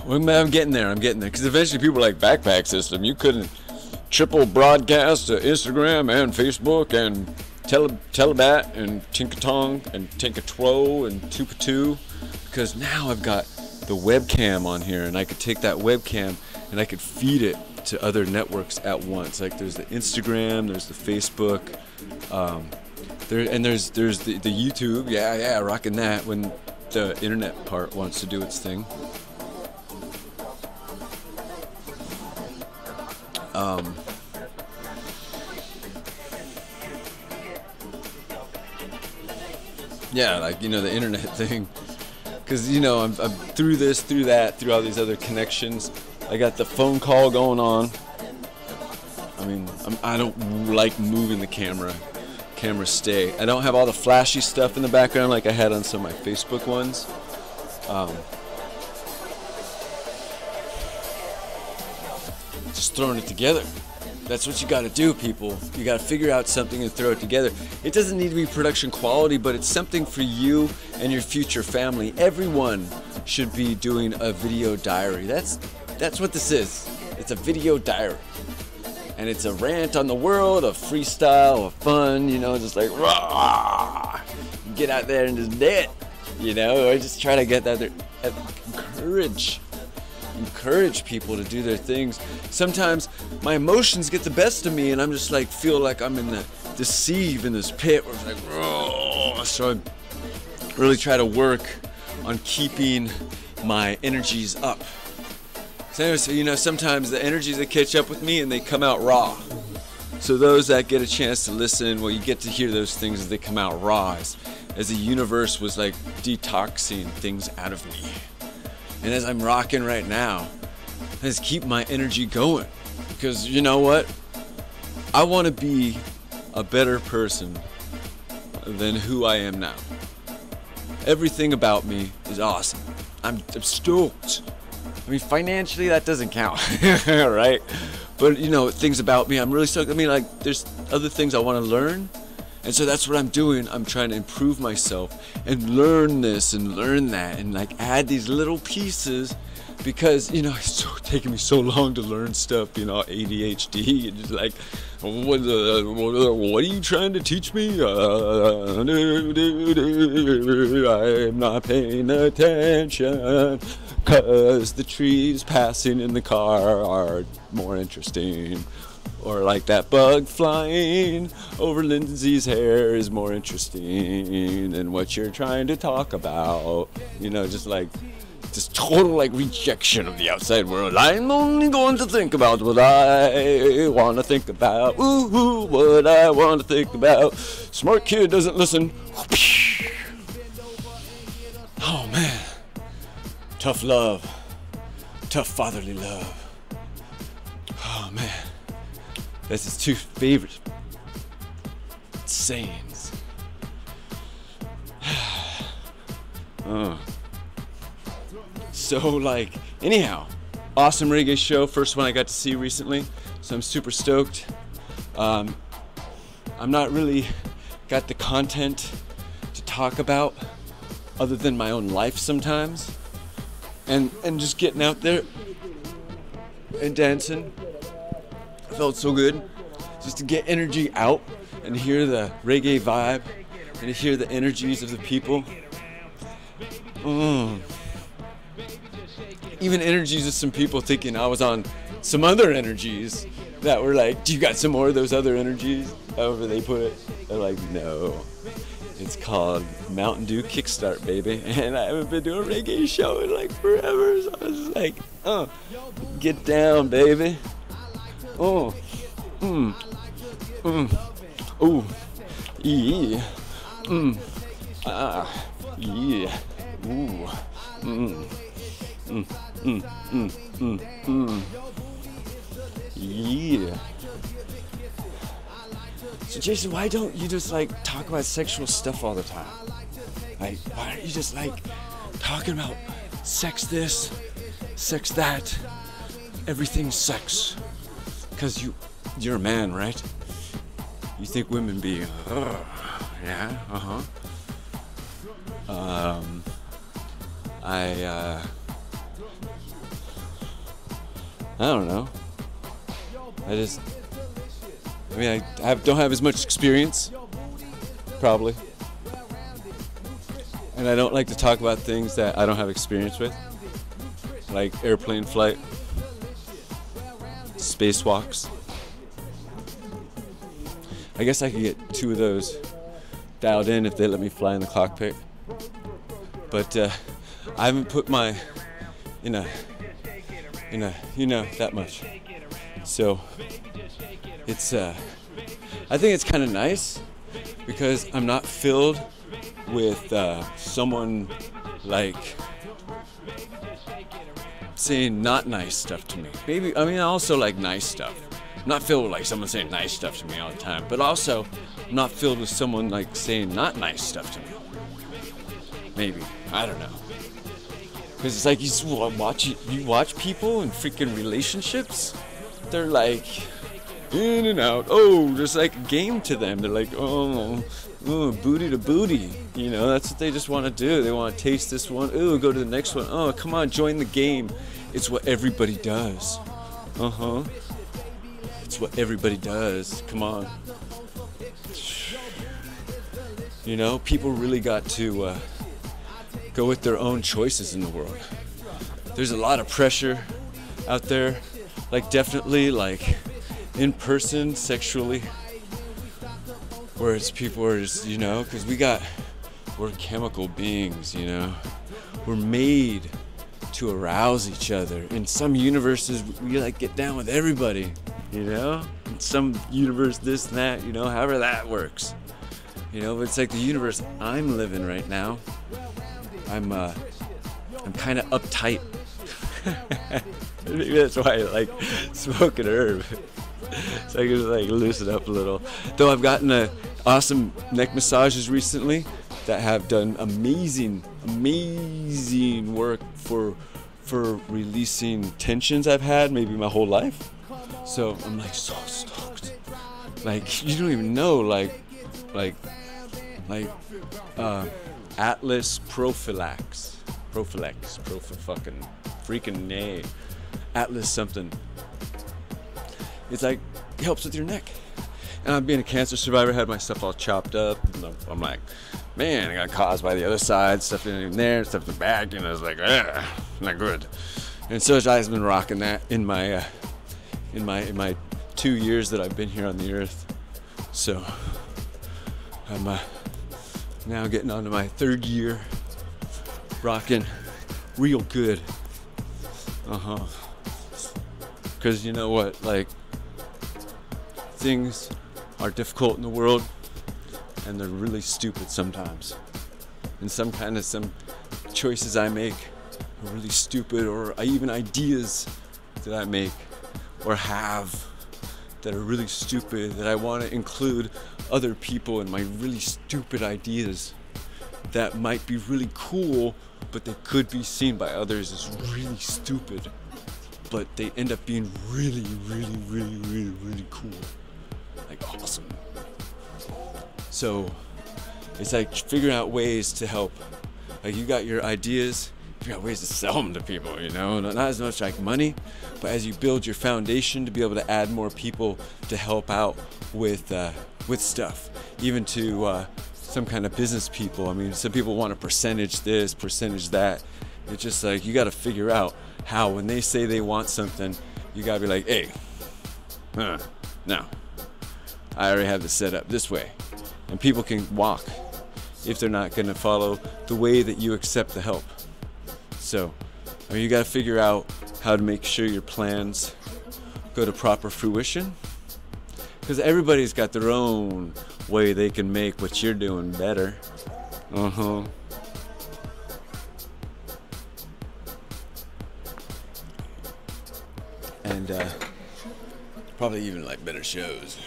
I'm getting there. Because eventually people are like, backpack system, you couldn't triple broadcast to Instagram and Facebook and Telebat and Tinkatong and Tinkatwo and Tupatu. Because now I've got the webcam on here, and I could take that webcam and I could feed it to other networks at once. Like there's the Instagram, there's the Facebook, there's the YouTube. Yeah, rocking that when the internet part wants to do its thing. Yeah, like, you know, the internet thing. Because, you know, I'm through this, through that, through all these other connections. I got the phone call going on. I mean, I don't like moving the camera. Camera stay. I don't have all the flashy stuff in the background like I had on some of my Facebook ones. Just throwing it together. That's what you got to do, people. You got to figure out something and throw it together. It doesn't need to be production quality, but it's something for you and your future family. Everyone should be doing a video diary. That's what this is. It's a video diary. And it's a rant on the world, a freestyle, a fun, you know, just like, rah! Get out there and just do it, you know, or just try to get that there. Encourage people to do their things. Sometimes my emotions get the best of me, and I'm just like, feel like I'm in the sieve in this pit where it's like, oh. So I really try to work on keeping my energies up. So, you know, sometimes the energies that catch up with me and they come out raw. So those that get a chance to listen, well, you get to hear those things as they come out raw, as the universe was like detoxing things out of me. And as I'm rocking right now, I just keep my energy going. Because you know what? I want to be a better person than who I am now. Everything about me is awesome. I'm stoked. I mean, financially, that doesn't count, right? But, you know, things about me, I'm really stoked. I mean, like, there's other things I want to learn. And so that's what I'm doing. I'm trying to improve myself and learn this and learn that and like add these little pieces, because, you know, it's taking me so long to learn stuff, you know, ADHD, and just like, what are you trying to teach me? I'm not paying attention, 'cause the trees passing in the car are more interesting. Or like that bug flying over Lindsay's hair is more interesting than what you're trying to talk about. You know, just like this total like rejection of the outside world. I'm only going to think about what I want to think about. Ooh, what I want to think about. Smart kid doesn't listen. Oh man. Tough love. Tough fatherly love. Oh man. That's his two favorite sayings. So, like, anyhow, awesome reggae show. First one I got to see recently, so I'm super stoked. I'm not really got the content to talk about other than my own life sometimes, and just getting out there and dancing. Felt so good just to get energy out and hear the reggae vibe and to hear the energies of the people. even energies of some people thinking I was on some other energies that were like, do you got some more of those other energies? However they put it. They're like, no. It's called Mountain Dew Kickstart, baby. And I haven't been to a reggae show in like forever. So I was just like, get down, baby. Oh, ooh, yeah, yeah, ooh, yeah. So Jason, why don't you just like talk about sexual stuff all the time? Like, why aren't you just like talking about sex this, sex that, everything's sex? Because you're a man, right? You think women be, yeah, I don't know. I don't have as much experience, probably. And I don't like to talk about things that I don't have experience with, like airplane flight, spacewalks. I guess I could get 2 of those dialed in if they let me fly in the cockpit. But I haven't put my in a that much. So it's I think it's kind of nice because I'm not filled with someone like saying not nice stuff to me. Maybe, I mean, I also like nice stuff. I'm not filled with like someone saying nice stuff to me all the time, but also I'm not filled with someone like saying not nice stuff to me. Maybe, I don't know. Because it's like you watch people in freaking relationships. They're like in and out. Oh, just like a game to them. They're like, oh, booty to booty. You know, that's what they just want to do. They want to taste this one. Ooh, go to the next one. Oh, come on, join the game. It's what everybody does. It's what everybody does. Come on. You know, people really got to go with their own choices in the world. There's a lot of pressure out there, like definitely like in person sexually, where it's people are just, you know, because we're chemical beings, you know. We're made to arouse each other. In some universes, we like get down with everybody, you know. In some universe, this and that, you know, however that works. You know, but it's like the universe I'm living right now. I'm kind of uptight. Maybe that's why I like smoking herb. So I can just like loosen up a little. Though I've gotten awesome neck massages recently that have done amazing work for releasing tensions I've had maybe my whole life. So I'm like so stoked. Like you don't even know like Atlas Prophylax, fucking freaking nay, Atlas something. It's like it helps with your neck. And I'm being a cancer survivor, had my stuff all chopped up. And I'm like, man, I got caused by the other side, stuff in there, stuff in the back, and I was like, not good. And so I've been rocking that in my 2 years that I've been here on the earth. So I'm now getting on to my 3rd year, rocking real good. Because you know what, like, things are difficult in the world, and they're really stupid sometimes. And some choices I make are really stupid, or even ideas that I make or have that are really stupid, that I want to include other people in my really stupid ideas that might be really cool, but they could be seen by others as really stupid, but they end up being really cool, like awesome. So it's like figuring out ways to help. Like you got your ideas, figure out ways to sell them to people, you know, not as much like money, but as you build your foundation to be able to add more people to help out with stuff, even to some kind of business people. I mean, some people want a percentage this, percentage that, It's just like you got to figure out how, when they say they want something, you got to be like, hey, no, I already have this set up this way. And people can walk if they're not going to follow the way that you accept the help. So, I mean, you got to figure out how to make sure your plans go to proper fruition. Because everybody's got their own way they can make what you're doing better. And probably even like better shows.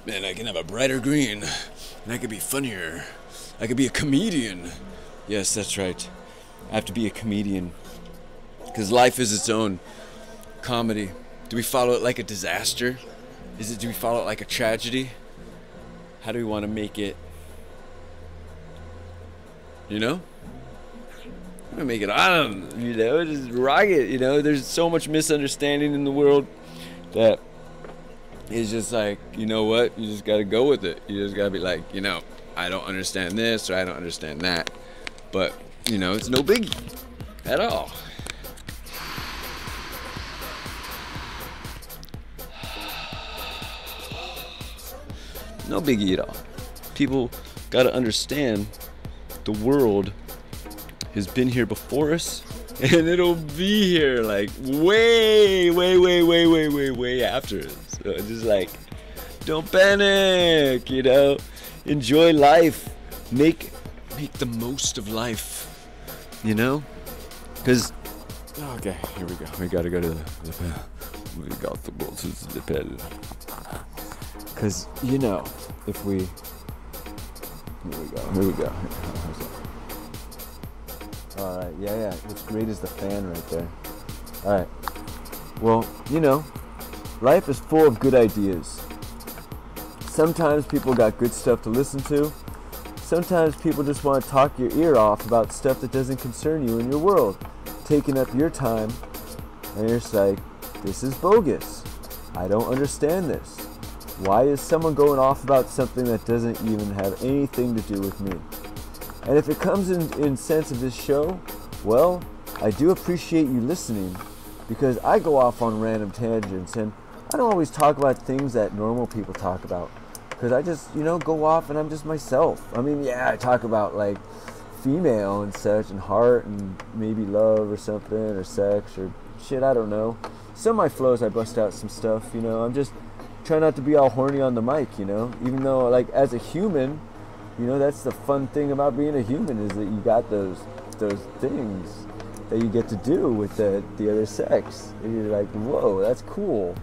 Man, I can have a brighter green, and I could be funnier. I could be a comedian. Yes, that's right. I have to be a comedian. Because life is its own comedy. Do we follow it like a disaster? Do we follow it like a tragedy? How do we want to make it? You know? I'm gonna make it on, just rock it, There's so much misunderstanding in the world that is just like, you know what? You just gotta go with it. You just gotta be like, I don't understand this or I don't understand that. But, it's no biggie at all. No biggie at all. People gotta understand the world has been here before us, and it'll be here like way after us. So it's just like, don't panic, enjoy life, make the most of life, because okay, here we go. We gotta go to the we got to go to the pen. Because if we here we go. All right, yeah. What's great is the fan right there. All right. Well, life is full of good ideas. Sometimes people got good stuff to listen to. Sometimes people just want to talk your ear off about stuff that doesn't concern you in your world, taking up your time, and you're just like, this is bogus. I don't understand this. Why is someone going off about something that doesn't even have anything to do with me? And if it comes in sense of this show, well, I do appreciate you listening, because I go off on random tangents, and I don't always talk about things that normal people talk about, because I just, go off and I'm just myself. I mean, yeah, I talk about like female and such, and heart, and maybe love or something, or sex, or shit, I don't know. Some of my flows I bust out some stuff, I'm just trying not to be all horny on the mic, even though, like, as a human, that's the fun thing about being a human, is that you got those things that you get to do with the other sex. And you're like, whoa, that's cool.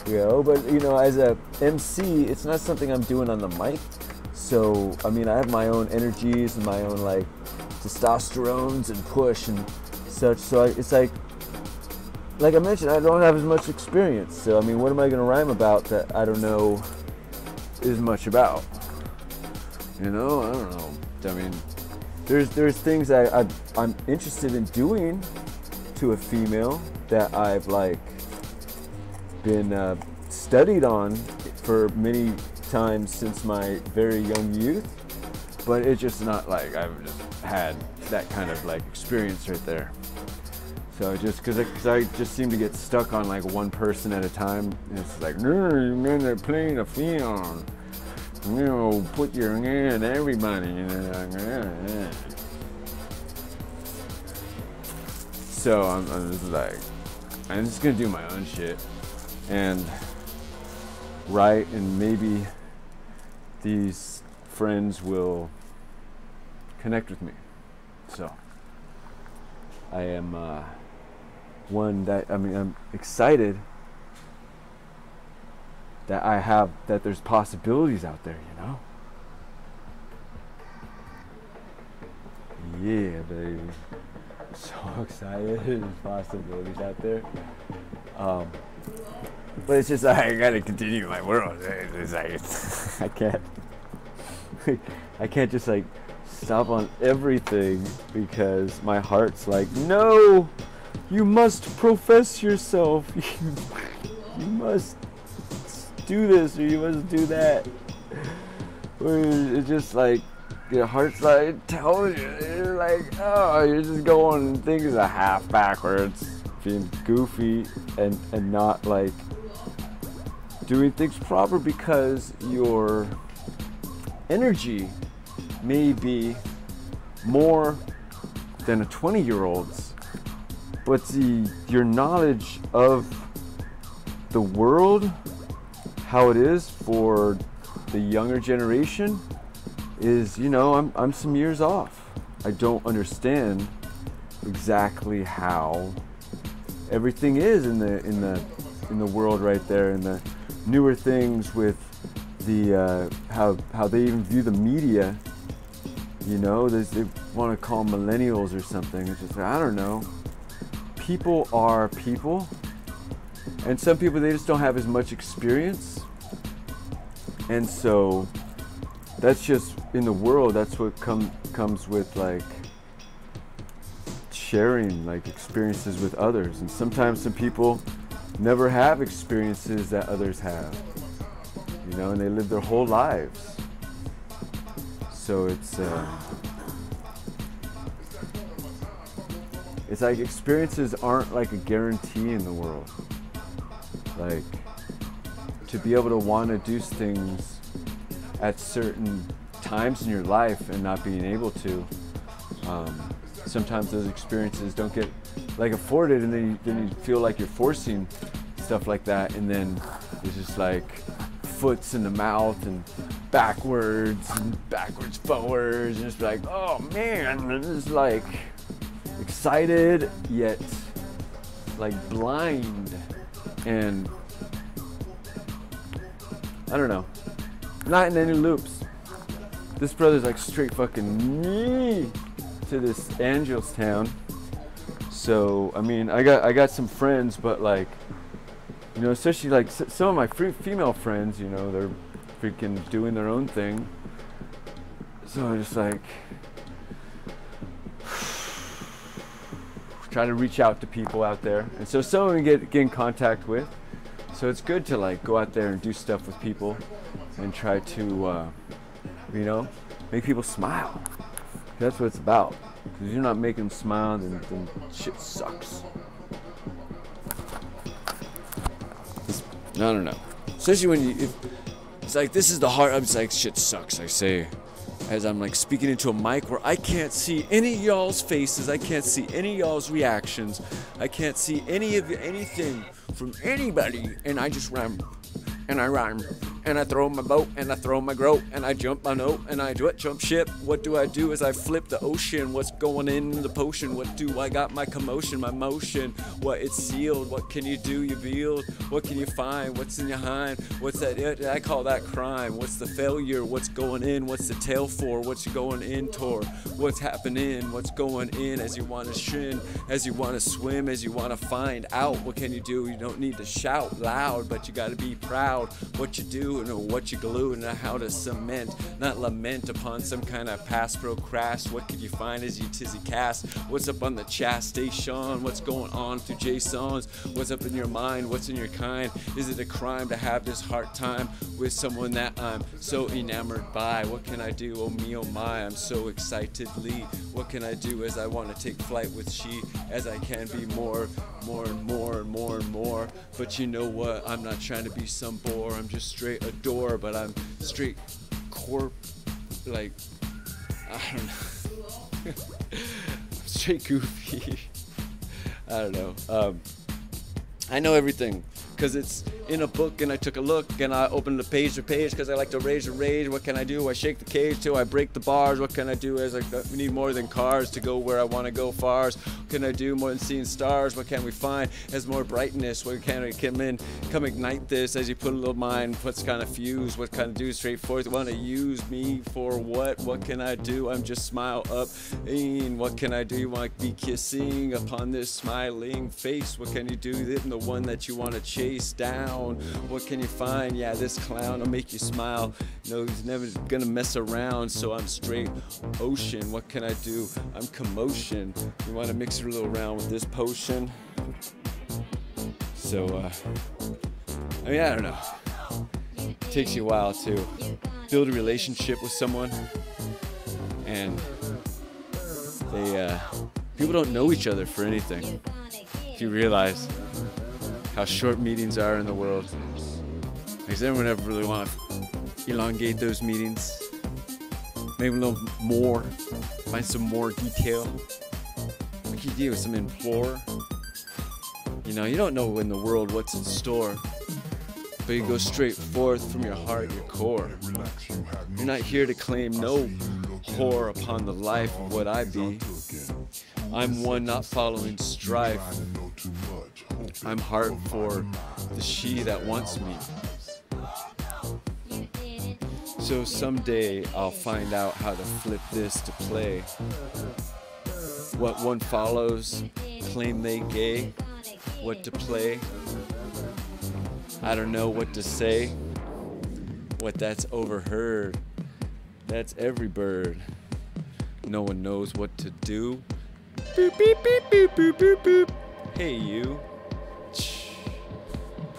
But as a MC, it's not something I'm doing on the mic. So, I mean, I have my own energies and my own, like, testosterones and push and such. So it's like I mentioned, I don't have as much experience. So, I mean, what am I going to rhyme about that I don't know as much about? I don't know. I mean, there's things I'm interested in doing to a female that I've, like, been studied on for many times since my very young youth, but it's just not like I've just had that kind of, like, experience right there. So just because I just seem to get stuck on, like, one person at a time. It's like, no, you're playing a field. Put your hand everybody. So I'm just like, I'm just gonna do my own shit and write, and maybe these friends will connect with me. So I am I'm excited that there's possibilities out there, Yeah, baby. So excited there's possibilities out there. But it's just like, I gotta continue my world. It's like, I can't just, like, stop on everything, because my heart's like, no, you must profess yourself. You must do this, or you must do that. Or it's just like, your heart's like telling you, you're like, oh, you're just going things a half backwards, being goofy and not like doing things proper because your energy may be more than a 20-year-old's, but your knowledge of the world, how it is for the younger generation, is, you know, I'm some years off. I don't understand exactly how everything is in the world right there, and the newer things with the how they even view the media. You know, they want to call them millennials or something. It's just like, I don't know. People are people, and some people, they just don't have as much experience, and so that's just in the world. That's what comes with like sharing like experiences with others, and sometimes some people never have experiences that others have, you know, and they live their whole lives. So it's like experiences aren't like a guarantee in the world. Like, to be able to want to do things at certain times in your life and not being able to, sometimes those experiences don't get like afforded, and then you feel like you're forcing stuff like that, and then it's just like foots in the mouth and backwards forwards, and just like, oh man, it's like excited yet like blind, and I don't know, not in any loops. This brother's like straight fucking me to this Angelstown. So I mean, I got some friends, but like, you know, especially like some of my female friends, you know, they're freaking doing their own thing. So I just like try to reach out to people out there, and so some of them get in contact with. So it's good to like go out there and do stuff with people and try to, you know, make people smile. That's what it's about. Because you're not making them smile, then shit sucks. I don't know. Especially when it's like, this is the heart. I'm just like, shit sucks, I say, as I'm like speaking into a mic where I can't see any of y'all's faces. I can't see any of y'all's reactions. I can't see anything from anybody. And I just rhyme. And I rhyme. And I throw my boat, and I throw my groat, and I jump my note, and I jump ship. What do I do as I flip the ocean? What's going in the potion? What do I got? My commotion, my motion. What, it's sealed. What can you do? You build. What can you find? What's in your hind? What's that? I call that crime. What's the failure? What's going in? What's the tail for? What's going in toward? What's happening? What's going in as you want to shin, as you want to swim, as you want to find out? What can you do? You don't need to shout loud, but you got to be proud. What you do, and what you glue, and how to cement, not lament upon some kind of past procrast. What could you find as you tizzy cast? What's up on the chat station? What's going on through JSONs? What's up in your mind? What's in your kind? Is it a crime to have this hard time with someone that I'm so enamored by? What can I do? Oh me, oh my, I'm so excitedly. What can I do as I want to take flight with she, as I can be more and more. But you know what? I'm not trying to be some bore. I'm just straight adore, but I'm straight like, I don't know. Straight goofy. I don't know. I know everything because it's in a book, and I took a look, and I opened the page to page because I like to rage and rage. What can I do? I shake the cage till I break the bars. What can I do? As we need more than cars to go where I want to go far. What can I do more than seeing stars? What can we find as more brightness? What can we come ignite this as you put a little mind? What's kind of fuse? What kind of do straightforward? Want to use me for what? What can I do? I'm just smile up. And what can I do? You want to be kissing upon this smiling face. What can you do? I'm the one that you want to chase down. What can you find? Yeah, this clown will make you smile. No, he's never gonna mess around. So I'm straight ocean. What can I do? I'm commotion. You want to mix it a little around with this potion. So I mean, I don't know. It takes you a while to build a relationship with someone. and they people don't know each other for anything. If you realize how short meetings are in the world, does anyone ever really want to elongate those meetings? Maybe a little more, find some more detail. What can you do with some implore? You know, you don't know in the world what's in store, but you go straight forth from your heart, your core. You're not here to claim no whore upon the life of what I be. I'm one not following strife. I'm heart for the she that wants me. So someday I'll find out how to flip this to play. What one follows, claim they gay. What to play, I don't know what to say. What that's overheard, that's every bird. No one knows what to do. Boop, beep, beep, boop, boop, boop, boop. Hey you,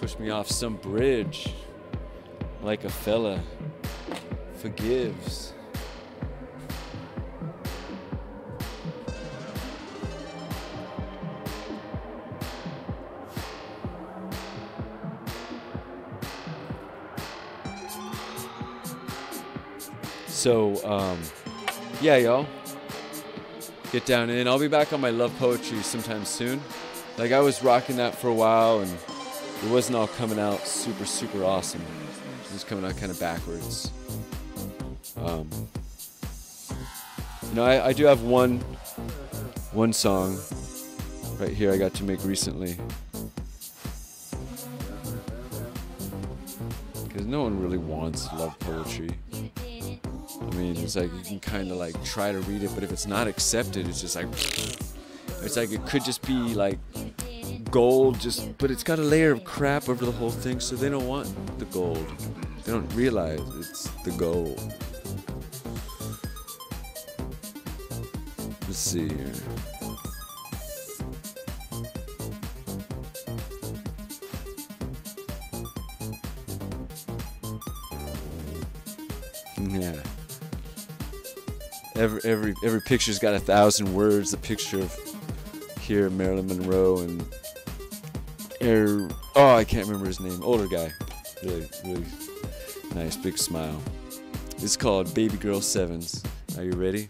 push me off some bridge like a fella forgives. So, yeah, y'all, get down in. I'll be back on my love poetry sometime soon. Like, I was rocking that for a while, and it wasn't all coming out super, super awesome. It was coming out kind of backwards. You know, I do have one song right here I got to make recently. Because no one really wants love poetry. I mean, it's like you can kind of like try to read it, but if it's not accepted, it's just like, it's like it could just be like gold, but it's got a layer of crap over the whole thing, so they don't want the gold. They don't realize it's the gold. Let's see here. Yeah. Every picture's got 1,000 words. The picture of here Marilyn Monroe and I can't remember his name. Older guy, really nice, big smile. It's called Baby Girl Sevens. Are you ready?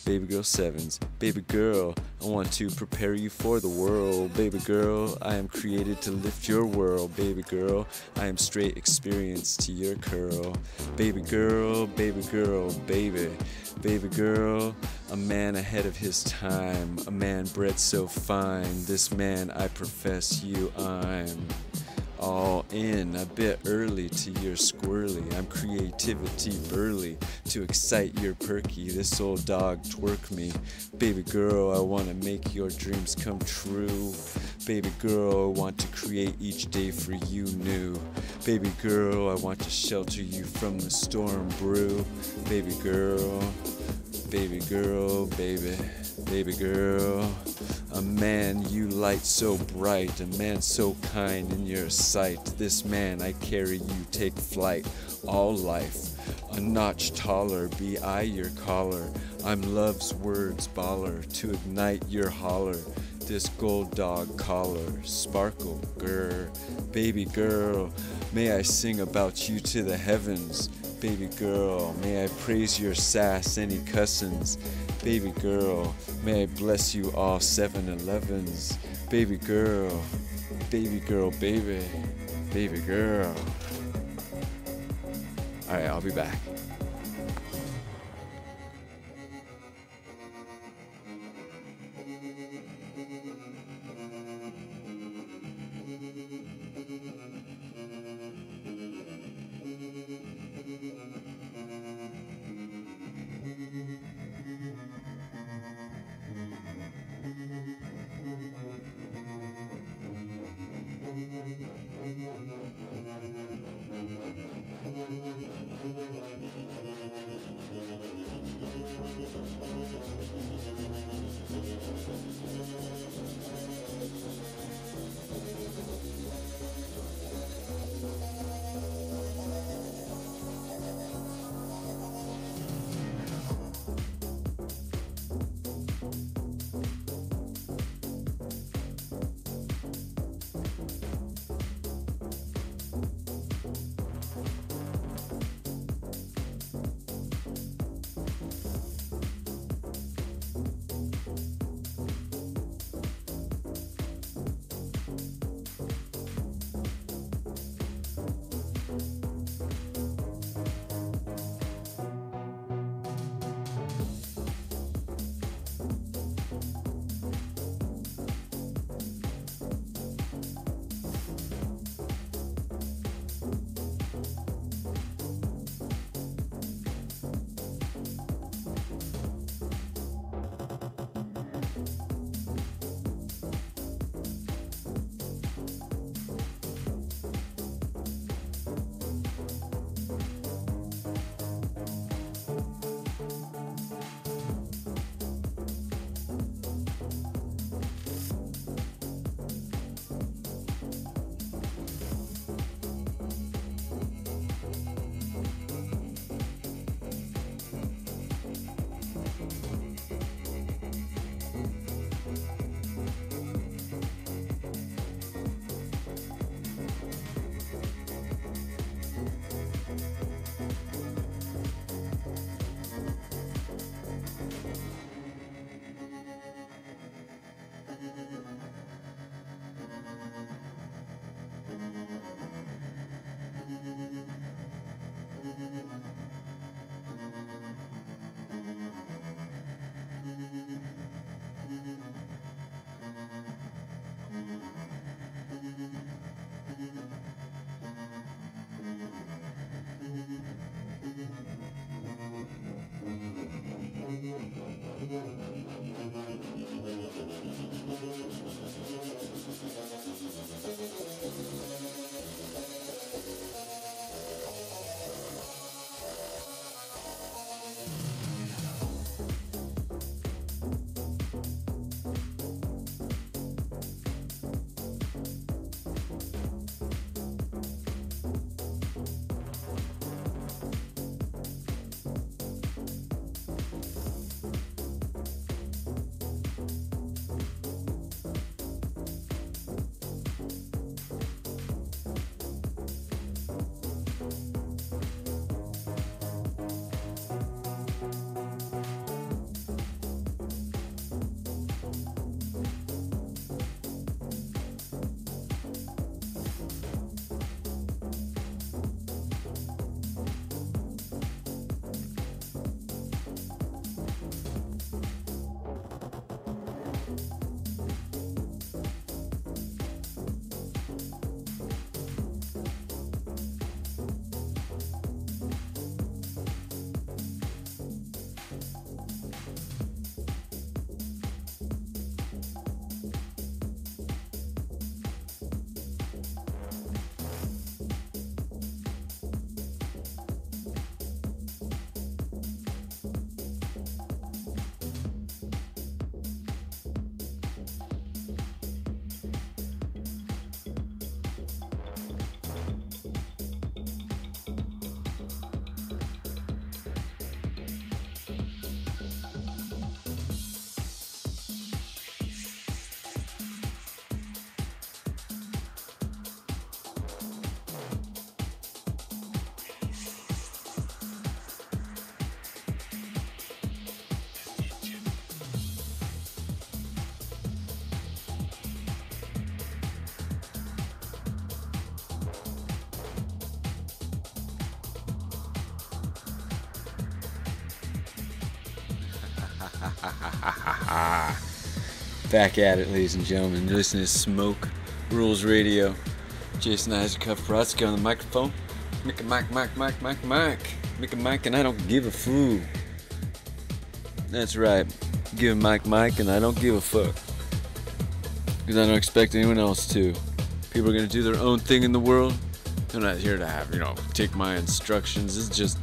Baby girl sevens. Baby girl, I want to prepare you for the world. Baby girl, I am created to lift your world. Baby girl, I am straight experience to your curl. Baby girl, baby girl, baby. Baby girl, a man ahead of his time. A man bred so fine. This man I profess you I'm. All in a bit early to your squirrely. I'm creativity burly to excite your perky. This old dog twerk me. Baby girl, I want to make your dreams come true. Baby girl, I want to create each day for you new. Baby girl, I want to shelter you from the storm brew. Baby girl, baby girl, baby. Baby girl, a man you light so bright, a man so kind in your sight. This man I carry you take flight, all life, a notch taller, be I your caller. I'm love's words baller, to ignite your holler. This gold dog collar, sparkle, grr. Baby girl, may I sing about you to the heavens. Baby girl, may I praise your sass, any cussins. Baby girl, may I bless you all 7-Elevens. Baby girl, baby girl, baby, baby girl. Alright, I'll be back. Back at it, ladies and gentlemen. You're listening to Smoke Rules Radio. Jason Isaac Brodsky on the microphone. Mick, and I don't give a foo. That's right. Give Mike, and I don't give a fuck. Because I don't expect anyone else to. People are going to do their own thing in the world. I'm not here to have, take my instructions. It's just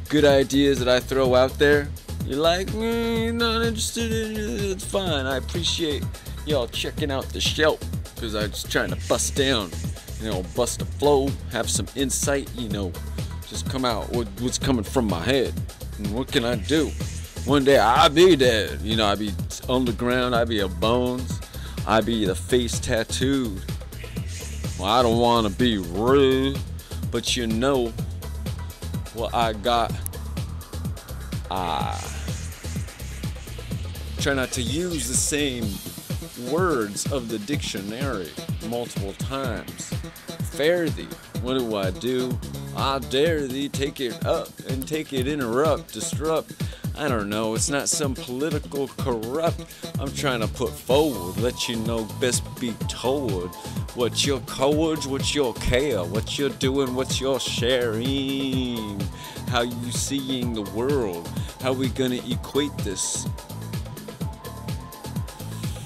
good ideas that I throw out there. You're like, you're not interested in it. It's fine. I appreciate y'all checking out the show. Because I'm just trying to bust down, bust a flow, have some insight, just come out what's coming from my head. And what can I do? One day I'll be dead. I'll be underground. I'll be a bones. I'll be the face tattooed. Well, I don't want to be rude, but what I got. Try not to use the same words of the dictionary multiple times. Fare thee, what do? I dare thee, take it up and take it, interrupt, disrupt. I don't know, it's not some political corrupt. I'm trying to put forward, let you know, best be told. What your courage, what your care, what you're doing, what you're sharing. How you seeing the world, how we gonna equate this.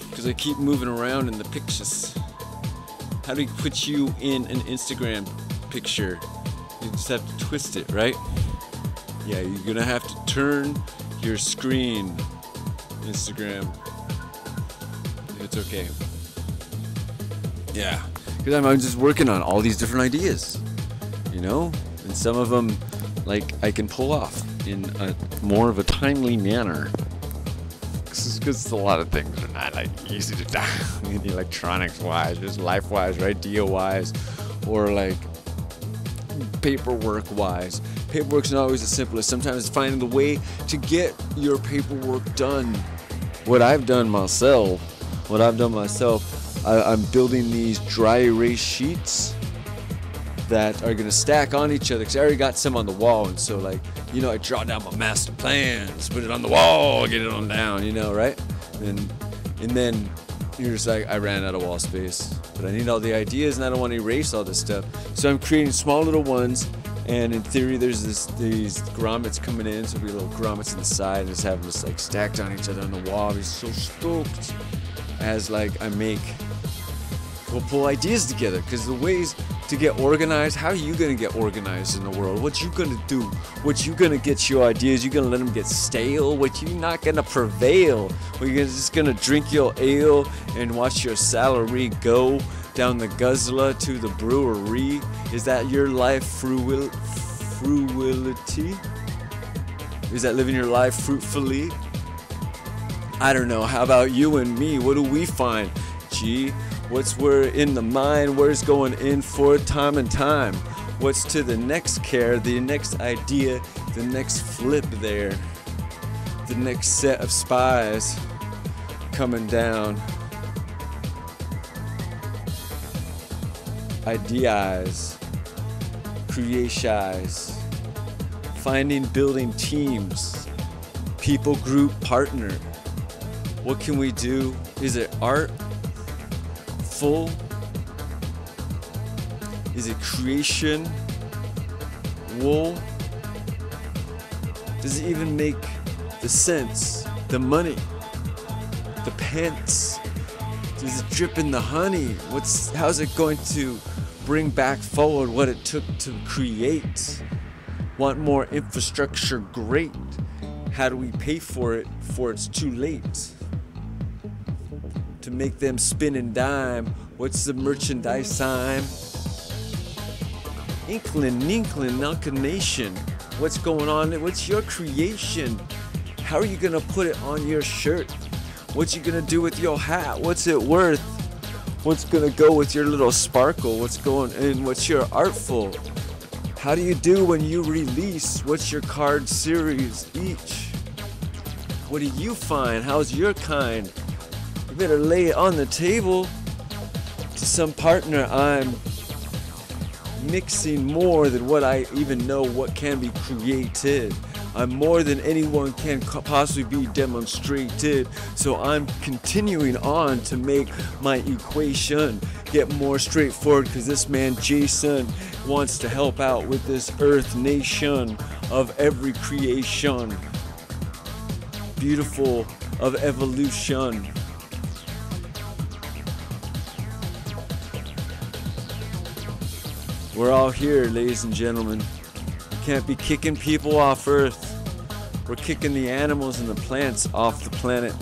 Because I keep moving around in the pictures. How do you put you in an Instagram picture? You just have to twist it, right? Yeah, you're gonna have to turn your screen. Instagram. It's okay. Yeah, because I'm just working on all these different ideas, and some of them, I can pull off in a more of a timely manner. Because a lot of things are not easy to do, electronics wise, just life wise, right? DO wise, or paperwork wise. Paperwork's not always the simplest. Sometimes it's finding the way to get your paperwork done. What I've done myself, I'm building these dry erase sheets that are gonna stack on each other. Because I already got some on the wall, and so I draw down my master plans, put it on the wall, get it on down, right? And then you're just I ran out of wall space, but I need all the ideas, and I don't want to erase all this stuff. So I'm creating small little ones, and in theory, there's these grommets coming in, so there'll be little grommets on the side, and just have this stacked on each other on the wall. I'll be so stoked as we'll pull ideas together, because the ways to get organized, how are you going to get organized in the world? What you going to do? What you going to get your ideas? You going to let them get stale? What you not going to prevail? Or you just going to drink your ale and watch your salary go down the guzzler to the brewery? Is that your life frugality? Is that living your life fruitfully? I don't know. How about you and me? What do we find? What's we're in the mind? Where's going in for time and time? What's to the next care, the next idea, the next flip there? The next set of spies coming down. Ideas, creationize, finding, building teams, people, group, partner. What can we do? Is it art? Full? Is it creation? Wool? Does it even make the sense? The money? The pence? Does it drip in the honey? How's it going to bring back forward what it took to create? Want more infrastructure? Great. How do we pay for it before it's too late? To make them spin and dime. What's the merchandise time? Inkling, Nation. What's going on? What's your creation? How are you gonna put it on your shirt? What you gonna do with your hat? What's it worth? What's gonna go with your little sparkle? What's going in? What's your artful? How do you do when you release? What's your card series each? What do you find? How's your kind? You better lay it on the table. To some partner, I'm mixing more than what I even know what can be created. I'm more than anyone can possibly be demonstrated. So I'm continuing on to make my equation get more straightforward, because this man Jason wants to help out with this earth nation of every creation, beautiful of evolution. We're all here, ladies and gentlemen. We can't be kicking people off Earth. We're kicking the animals and the plants off the planet.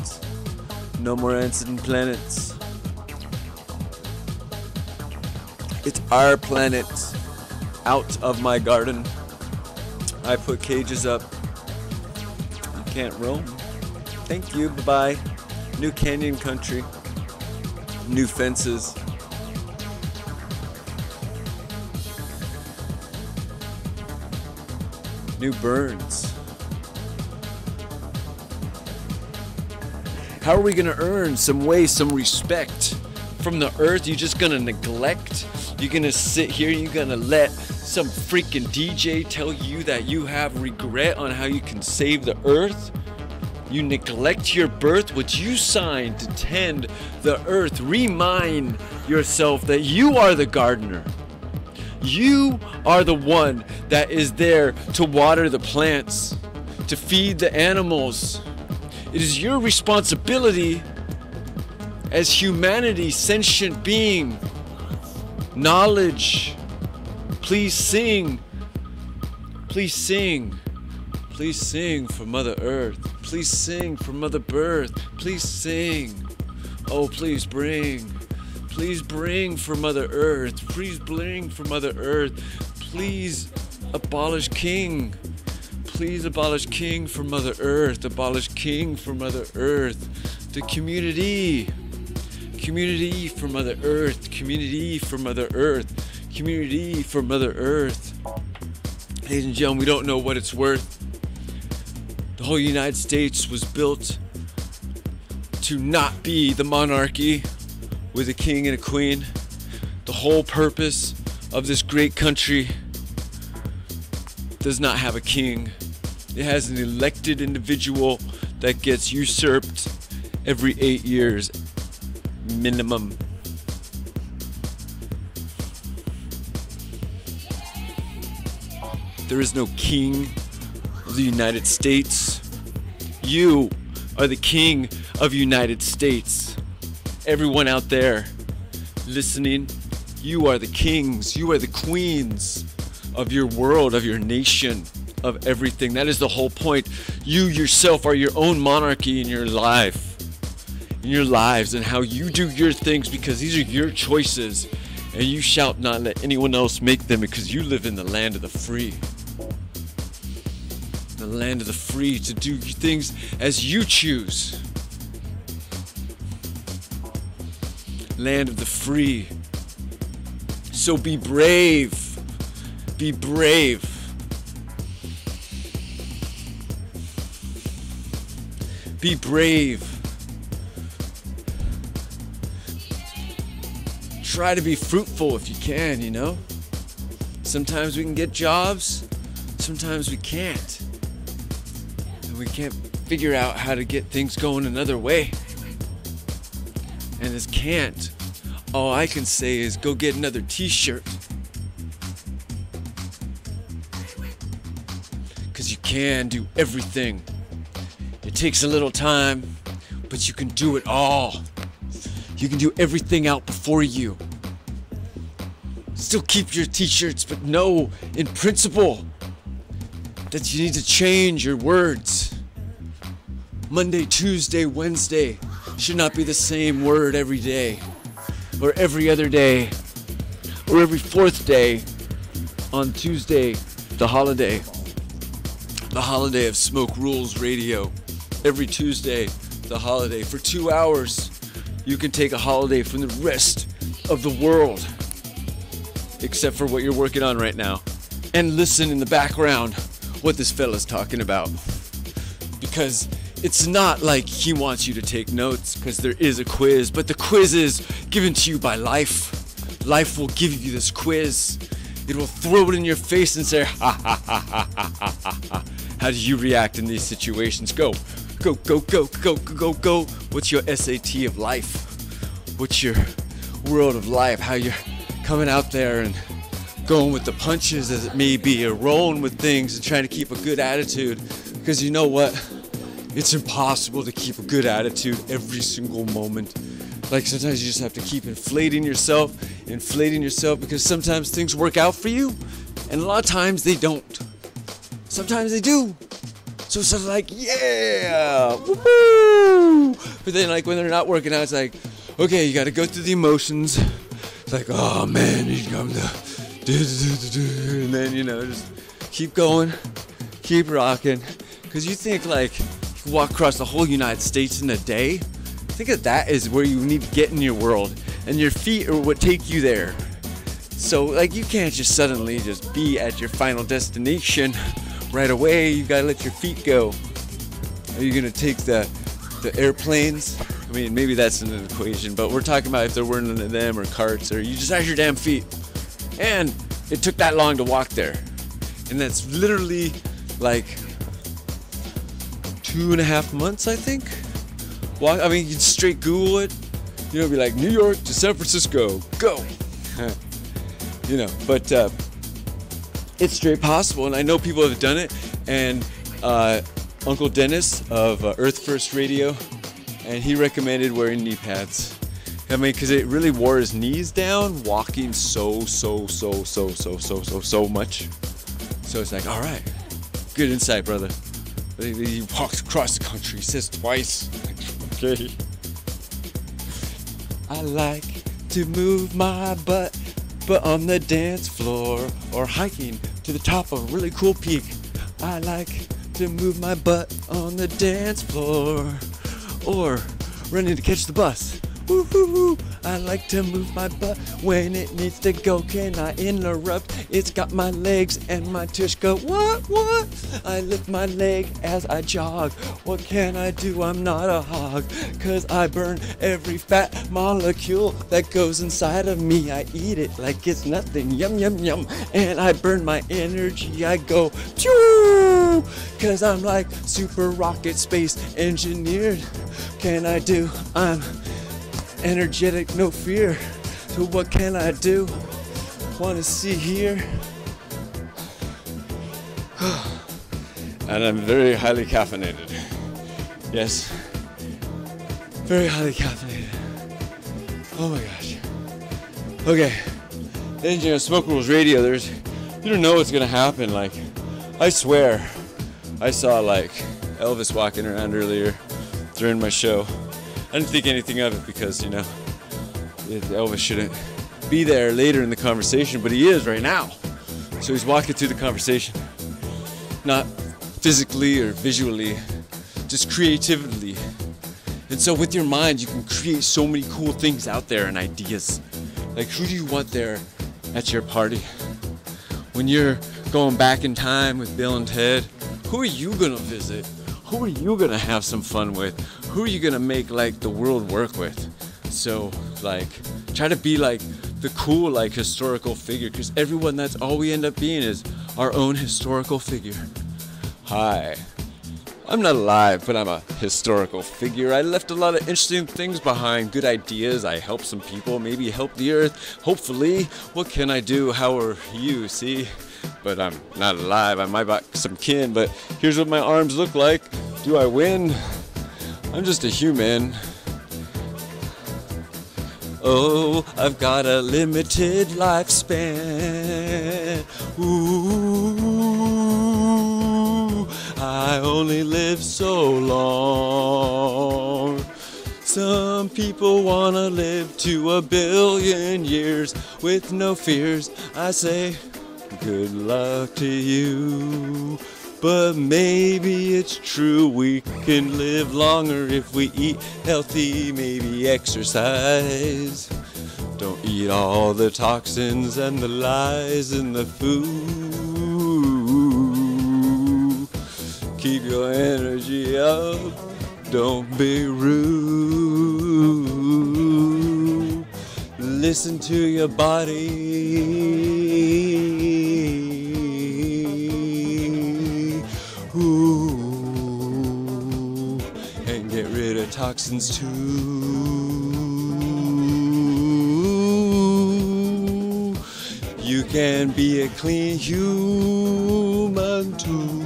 No more incident planets. It's our planet. Out of my garden. I put cages up. You can't roam. Thank you. Bye-bye. New canyon country. New fences. New burns. How are we gonna earn some respect from the earth? You're just gonna neglect? You're gonna sit here, you're gonna let some freaking DJ tell you that you have regret on how you can save the earth? You neglect your birth, which you signed to tend the earth. Remind yourself that you are the gardener. You are the one that is there to water the plants, to feed the animals. It is your responsibility as humanity, sentient being, knowledge. Please sing. Please sing. Please sing for Mother Earth. Please sing for Mother Birth. Please sing. Oh, please bring. Please bring for Mother Earth. Please bring for Mother Earth. Please abolish king. Please abolish king for Mother Earth. Abolish king for Mother Earth. The community. Community for Mother Earth. Community for Mother Earth. Community for Mother Earth. Ladies and gentlemen, we don't know what it's worth. The whole United States was built to not be the monarchy with a king and a queen. The whole purpose of this great country does not have a king. It has an elected individual that gets usurped every 8 years minimum. There is no king of the United States. You are the king of United States. Everyone out there listening, you are the kings, you are the queens of your world, of your nation, of everything. That is the whole point. You yourself are your own monarchy in your life, in your lives, and how you do your things, because these are your choices, and you shall not let anyone else make them, because you live in the land of the free. The land of the free, to do things as you choose. Land of the free. So be brave. Be brave. Be brave. Try to be fruitful if you can, you know? Sometimes we can get jobs, sometimes we can't. And we can't figure out how to get things going another way. And this can't. All I can say is go get another t-shirt. Because you can do everything. It takes a little time, but you can do it all. You can do everything out before you. Still keep your t-shirts, but know in principle that you need to change your words. Monday, Tuesday, Wednesday should not be the same word every day, or every other day, or every fourth day. On Tuesday, the holiday of Smoke Rules Radio. Every Tuesday, the holiday. For 2 hours, you can take a holiday from the rest of the world, except for what you're working on right now, and listen in the background what this fella's talking about. Because it's not like he wants you to take notes, because there is a quiz, but the quiz is given to you by life. Life will give you this quiz. It will throw it in your face and say, ha ha ha ha ha ha ha. How do you react in these situations? Go, go, go, go, go, go, go, go. What's your SAT of life? What's your world of life? How you're coming out there and going with the punches as it may be, or rolling with things and trying to keep a good attitude. Because you know what? It's impossible to keep a good attitude every single moment. Like sometimes you just have to keep inflating yourself because sometimes things work out for you and a lot of times they don't. Sometimes they do. So it's like, yeah, woo-hoo! But then like when they're not working out, it's like, okay, you gotta go through the emotions. It's like, oh man, you come to, and then, you know, just keep going, keep rocking. Cause you think like, you can walk across the whole United States in a day. Think of that as where you need to get in your world, and your feet are what take you there. So like you can't just suddenly just be at your final destination right away. You gotta let your feet go. Are you gonna take the airplanes? I mean, maybe that's an equation, but we're talking about if there weren't none of them or carts, or you just have your damn feet. And it took that long to walk there, and that's literally like 2.5 months, I think. Walk. I mean, you can straight Google it. You know, be like New York to San Francisco, go. You know, but it's straight possible, and I know people have done it. And Uncle Dennis of Earth First Radio, and he recommended wearing knee pads. I mean, because it really wore his knees down, walking so much. So it's like, all right, good insight, brother. He walks across the country, he says twice. Okay. I like to move my butt, but on the dance floor, or hiking to the top of a really cool peak. I like to move my butt on the dance floor, or running to catch the bus. Woo-hoo-hoo. I like to move my butt when it needs to go. Can I interrupt? It's got my legs and my tush go. What? I lift my leg as I jog. What can I do? I'm not a hog. Cause I burn every fat molecule that goes inside of me. I eat it like it's nothing. Yum, yum, yum. And I burn my energy. I go, choo! Cause I'm like super rocket space engineered. Can I do? I'm energetic, no fear. So what can I do? Wanna see here? And I'm very highly caffeinated. Yes, very highly caffeinated. Oh my gosh. Okay, then you know, Smoke Rules Radio. You don't know what's gonna happen. Like, I swear, I saw like Elvis walking around earlier during my show. I didn't think anything of it because, you know, Elvis shouldn't be there later in the conversation, but he is right now. So he's walking through the conversation, not physically or visually, just creatively. And so with your mind, you can create so many cool things out there and ideas. Like, who do you want there at your party? When you're going back in time with Bill and Ted, who are you gonna visit? Who are you gonna have some fun with? Who are you gonna make like the world work with? So like, try to be like the cool like historical figure, because everyone, that's all we end up being, is our own historical figure. Hi, I'm not alive, but I'm a historical figure. I left a lot of interesting things behind, good ideas. I helped some people, maybe help the earth, hopefully. What can I do? How are you? See? But I'm not alive. I might got some kin, but here's what my arms look like. Do I win? I'm just a human. Oh, I've got a limited lifespan. Ooh, I only live so long. Some people wanna live to 1 billion years with no fears. I say, good luck to you. But maybe it's true, we can live longer if we eat healthy, maybe exercise. Don't eat all the toxins and the lies in the food. Keep your energy up, don't be rude. Listen to your body. Ooh. toxins too. You can be a clean human too.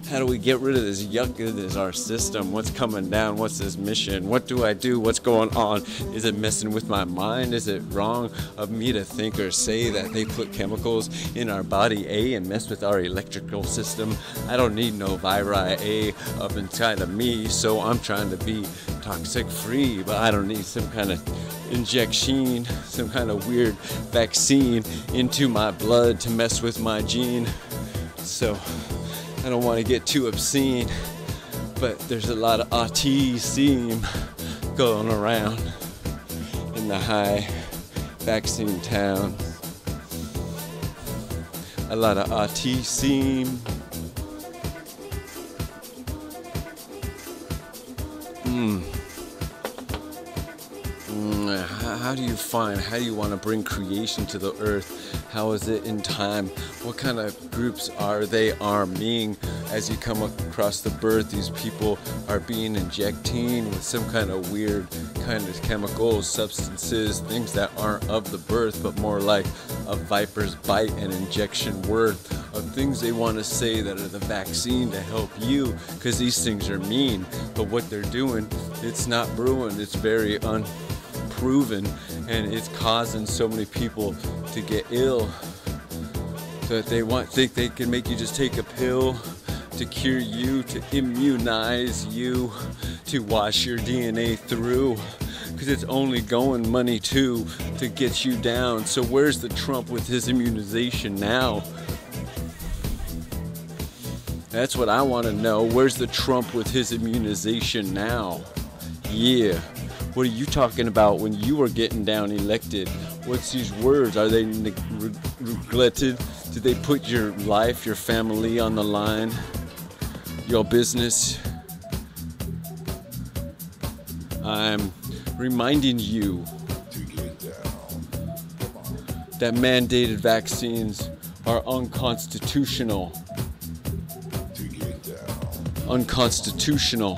How do we get rid of this yuck that is our system? What's coming down? What's this mission? What do I do? What's going on? Is it messing with my mind? Is it wrong of me to think or say that they put chemicals in our body A and mess with our electrical system? I don't need no viri A up inside of me, so I'm trying to be toxic free, but I don't need some kind of injection, some kind of weird vaccine into my blood to mess with my gene. So I don't want to get too obscene, but there's a lot of autism going around in the high vaccine town. A lot of autism. How do you want to bring creation to the earth? How is it in time? What kind of groups are they arming? As you come across the birth, these people are being injecting with some kind of weird kind of chemicals, substances, things that aren't of the birth, but more like a viper's bite and injection word of things they want to say that are the vaccine to help you, because these things are mean. But what they're doing, it's not brewing, it's very unproven, and it's causing so many people to get ill that they think they can make you just take a pill to cure you, to immunize you, to wash your DNA through, because it's only going money to get you down. So where's the Trump with his immunization now? That's what I want to know. Where's the Trump with his immunization now? Yeah. What are you talking about when you were getting down elected? What's these words? Are they neglected? Did they put your life, your family on the line? Your business? I'm reminding you that mandated vaccines are unconstitutional. Unconstitutional.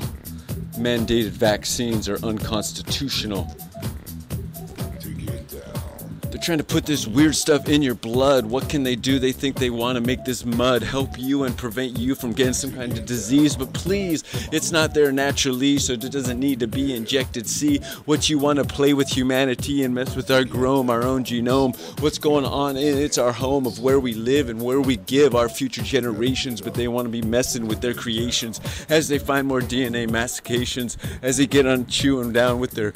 Mandated vaccines are unconstitutional. They're trying to put this weird stuff in your blood. What can they do? They think they want to make this mud help you and prevent you from getting some kind of disease. But please, it's not there naturally, so it doesn't need to be injected. See what you want to play with humanity and mess with our grome, our own genome. What's going on? It's our home of where we live and where we give our future generations. But they want to be messing with their creations as they find more DNA mastications, as they get on chewing down with their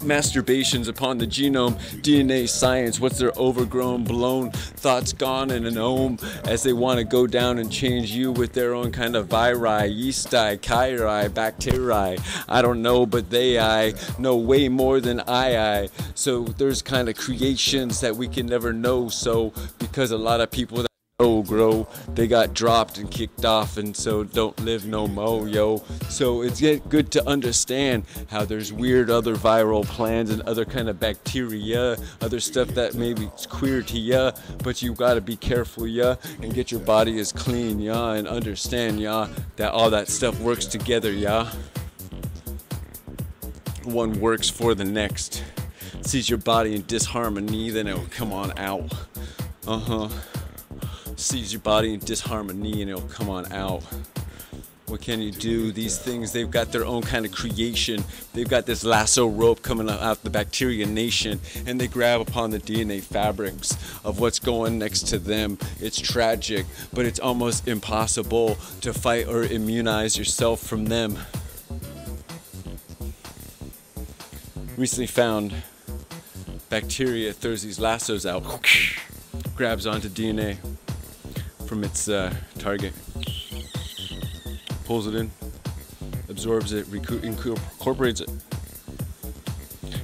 masturbations upon the genome, DNA science. What's their overgrown, blown thoughts gone in an ohm, as they want to go down and change you with their own kind of viri, yeasti, chiri, bacteria. I don't know, but I know way more than I. So there's kind of creations that we can never know. So because a lot of people that grow, they got dropped and kicked off, and so don't live no mo, yo. So it's good to understand how there's weird other viral plants and other kind of bacteria, other stuff that maybe it's queer to ya, but you gotta be careful, ya, and get your body as clean, ya, and understand, ya, that all that stuff works together, ya. One works for the next. Sees your body in disharmony, then it'll come on out. Sees your body in disharmony and it'll come on out. What can you do? These things, they've got their own kind of creation. They've got this lasso rope coming out the bacteria nation, and they grab upon the DNA fabrics of what's going next to them. It's tragic, but it's almost impossible to fight or immunize yourself from them. Recently found bacteria throws these lassos out, grabs onto DNA from its target, pulls it in, absorbs it, incorporates it.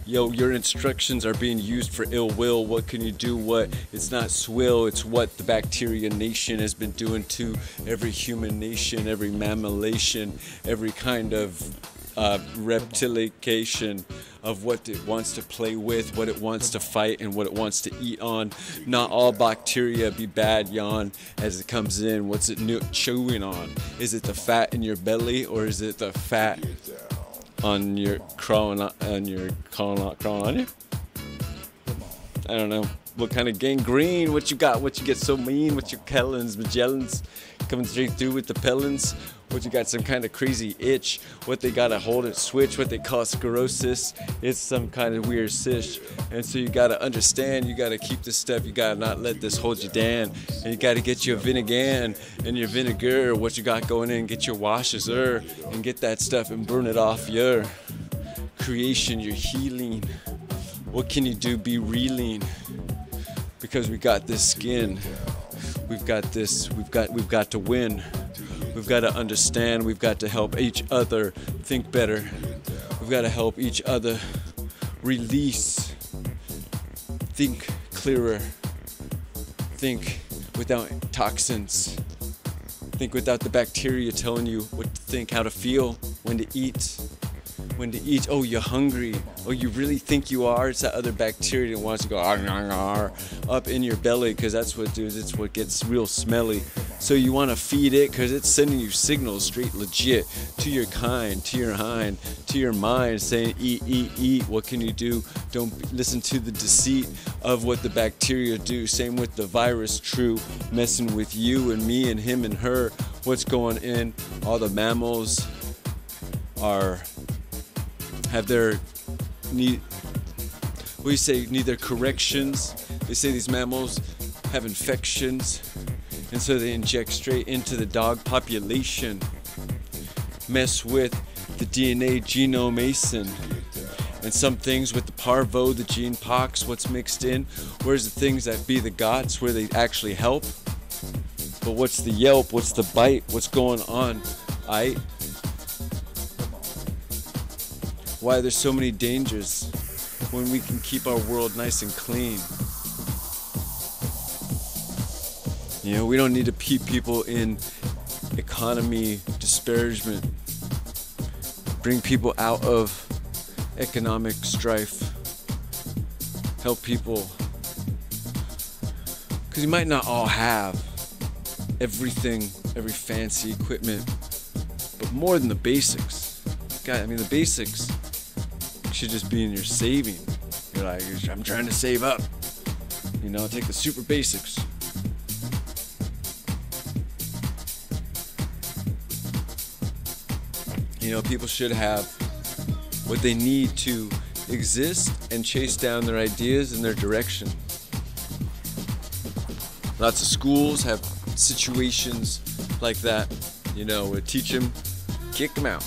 Yo, your instructions are being used for ill will. What can you do? What? It's not swill, it's what the bacteria nation has been doing to every human nation, every mammalation, every kind of reptilication of what it wants to play with, what it wants to fight, and what it wants to eat on. Not all bacteria be bad, yawn, as it comes in. What's it chewing on? Is it the fat in your belly, or is it the fat on your crawling on you? I don't know. What kind of gangrene? What you got? What you get so mean? What your Kellens, Magellans coming straight through with the pellins? What you got? Some kind of crazy itch? What they gotta hold it switch? What they call sclerosis? It's some kind of weird sish. And so you gotta understand. You gotta keep this stuff. You gotta not let this hold you down. And you gotta get your Vinagan and your vinegar. What you got going in? Get your washes and get that stuff and burn it off your creation. Your healing. What can you do? Be reeling. Because we got this skin, we've got this, we've got to win, we've got to understand, we've got to help each other think better, we've got to help each other release, think clearer, think without toxins, think without the bacteria telling you what to think, how to feel, when to eat. Oh, you're hungry. Oh, you really think you are? It's that other bacteria that wants to go up in your belly, because that's what does. It's what gets real smelly. So you want to feed it because it's sending you signals straight legit to your kind, to your hind, to your mind, saying eat, eat, eat. What can you do? Don't listen to the deceit of what the bacteria do. Same with the virus, true, messing with you and me and him and her. What's going in? All the mammals have their need their corrections. They say these mammals have infections, and so they inject straight into the dog population, mess with the DNA genome mason, and some things with the parvo, the gene pox, what's mixed in. Where's the things that be the gots, where they actually help? But what's the yelp? What's the bite? What's going on? Why there's so many dangers when we can keep our world nice and clean. You know, we don't need to keep people in economy disparagement. Bring people out of economic strife. Help people. Because you might not all have everything, every fancy equipment, but more than the basics. God, I mean, the basics should just be in your saving. You're like, I'm trying to save up. You know, take the super basics. You know, people should have what they need to exist and chase down their ideas and their direction. Lots of schools have situations like that. You know, where teach them, kick them out,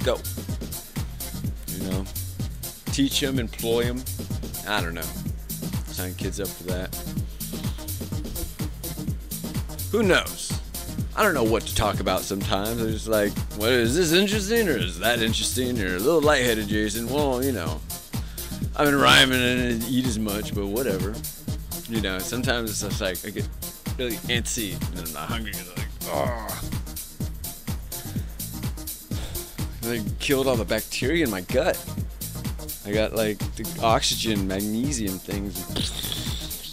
go. You know, teach them, employ them. I don't know. Sign kids up for that. Who knows? I don't know what to talk about sometimes. I'm just like, what is this interesting or is that interesting or a little lightheaded, Jason? Well, you know, I've been rhyming and I didn't eat as much, but whatever. You know, sometimes it's just like I get really antsy and I'm not hungry. And I'm like, oh. They killed all the bacteria in my gut. I got like the oxygen, magnesium things.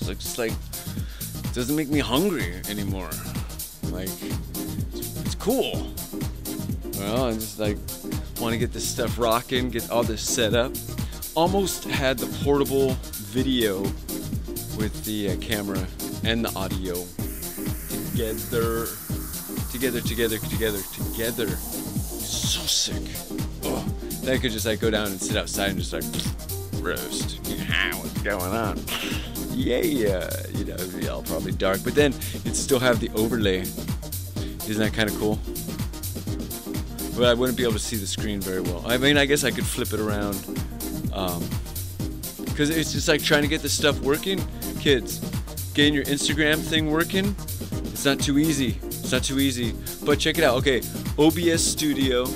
Looks like it doesn't make me hungry anymore. Like, it's cool. Well, I just like want to get this stuff rocking, get all this set up. Almost had the portable video with the camera and the audio together. So sick. Oh, then I could just like go down and sit outside and just like roast. Yeah, what's going on? Yeah, you know, it'd be all probably dark, but then it'd still have the overlay. Isn't that kind of cool? But I wouldn't be able to see the screen very well. I mean, I guess I could flip it around, because it's just like trying to get this stuff working. Kids, getting your Instagram thing working, it's not too easy. It's not too easy. But check it out. Okay, OBS Studio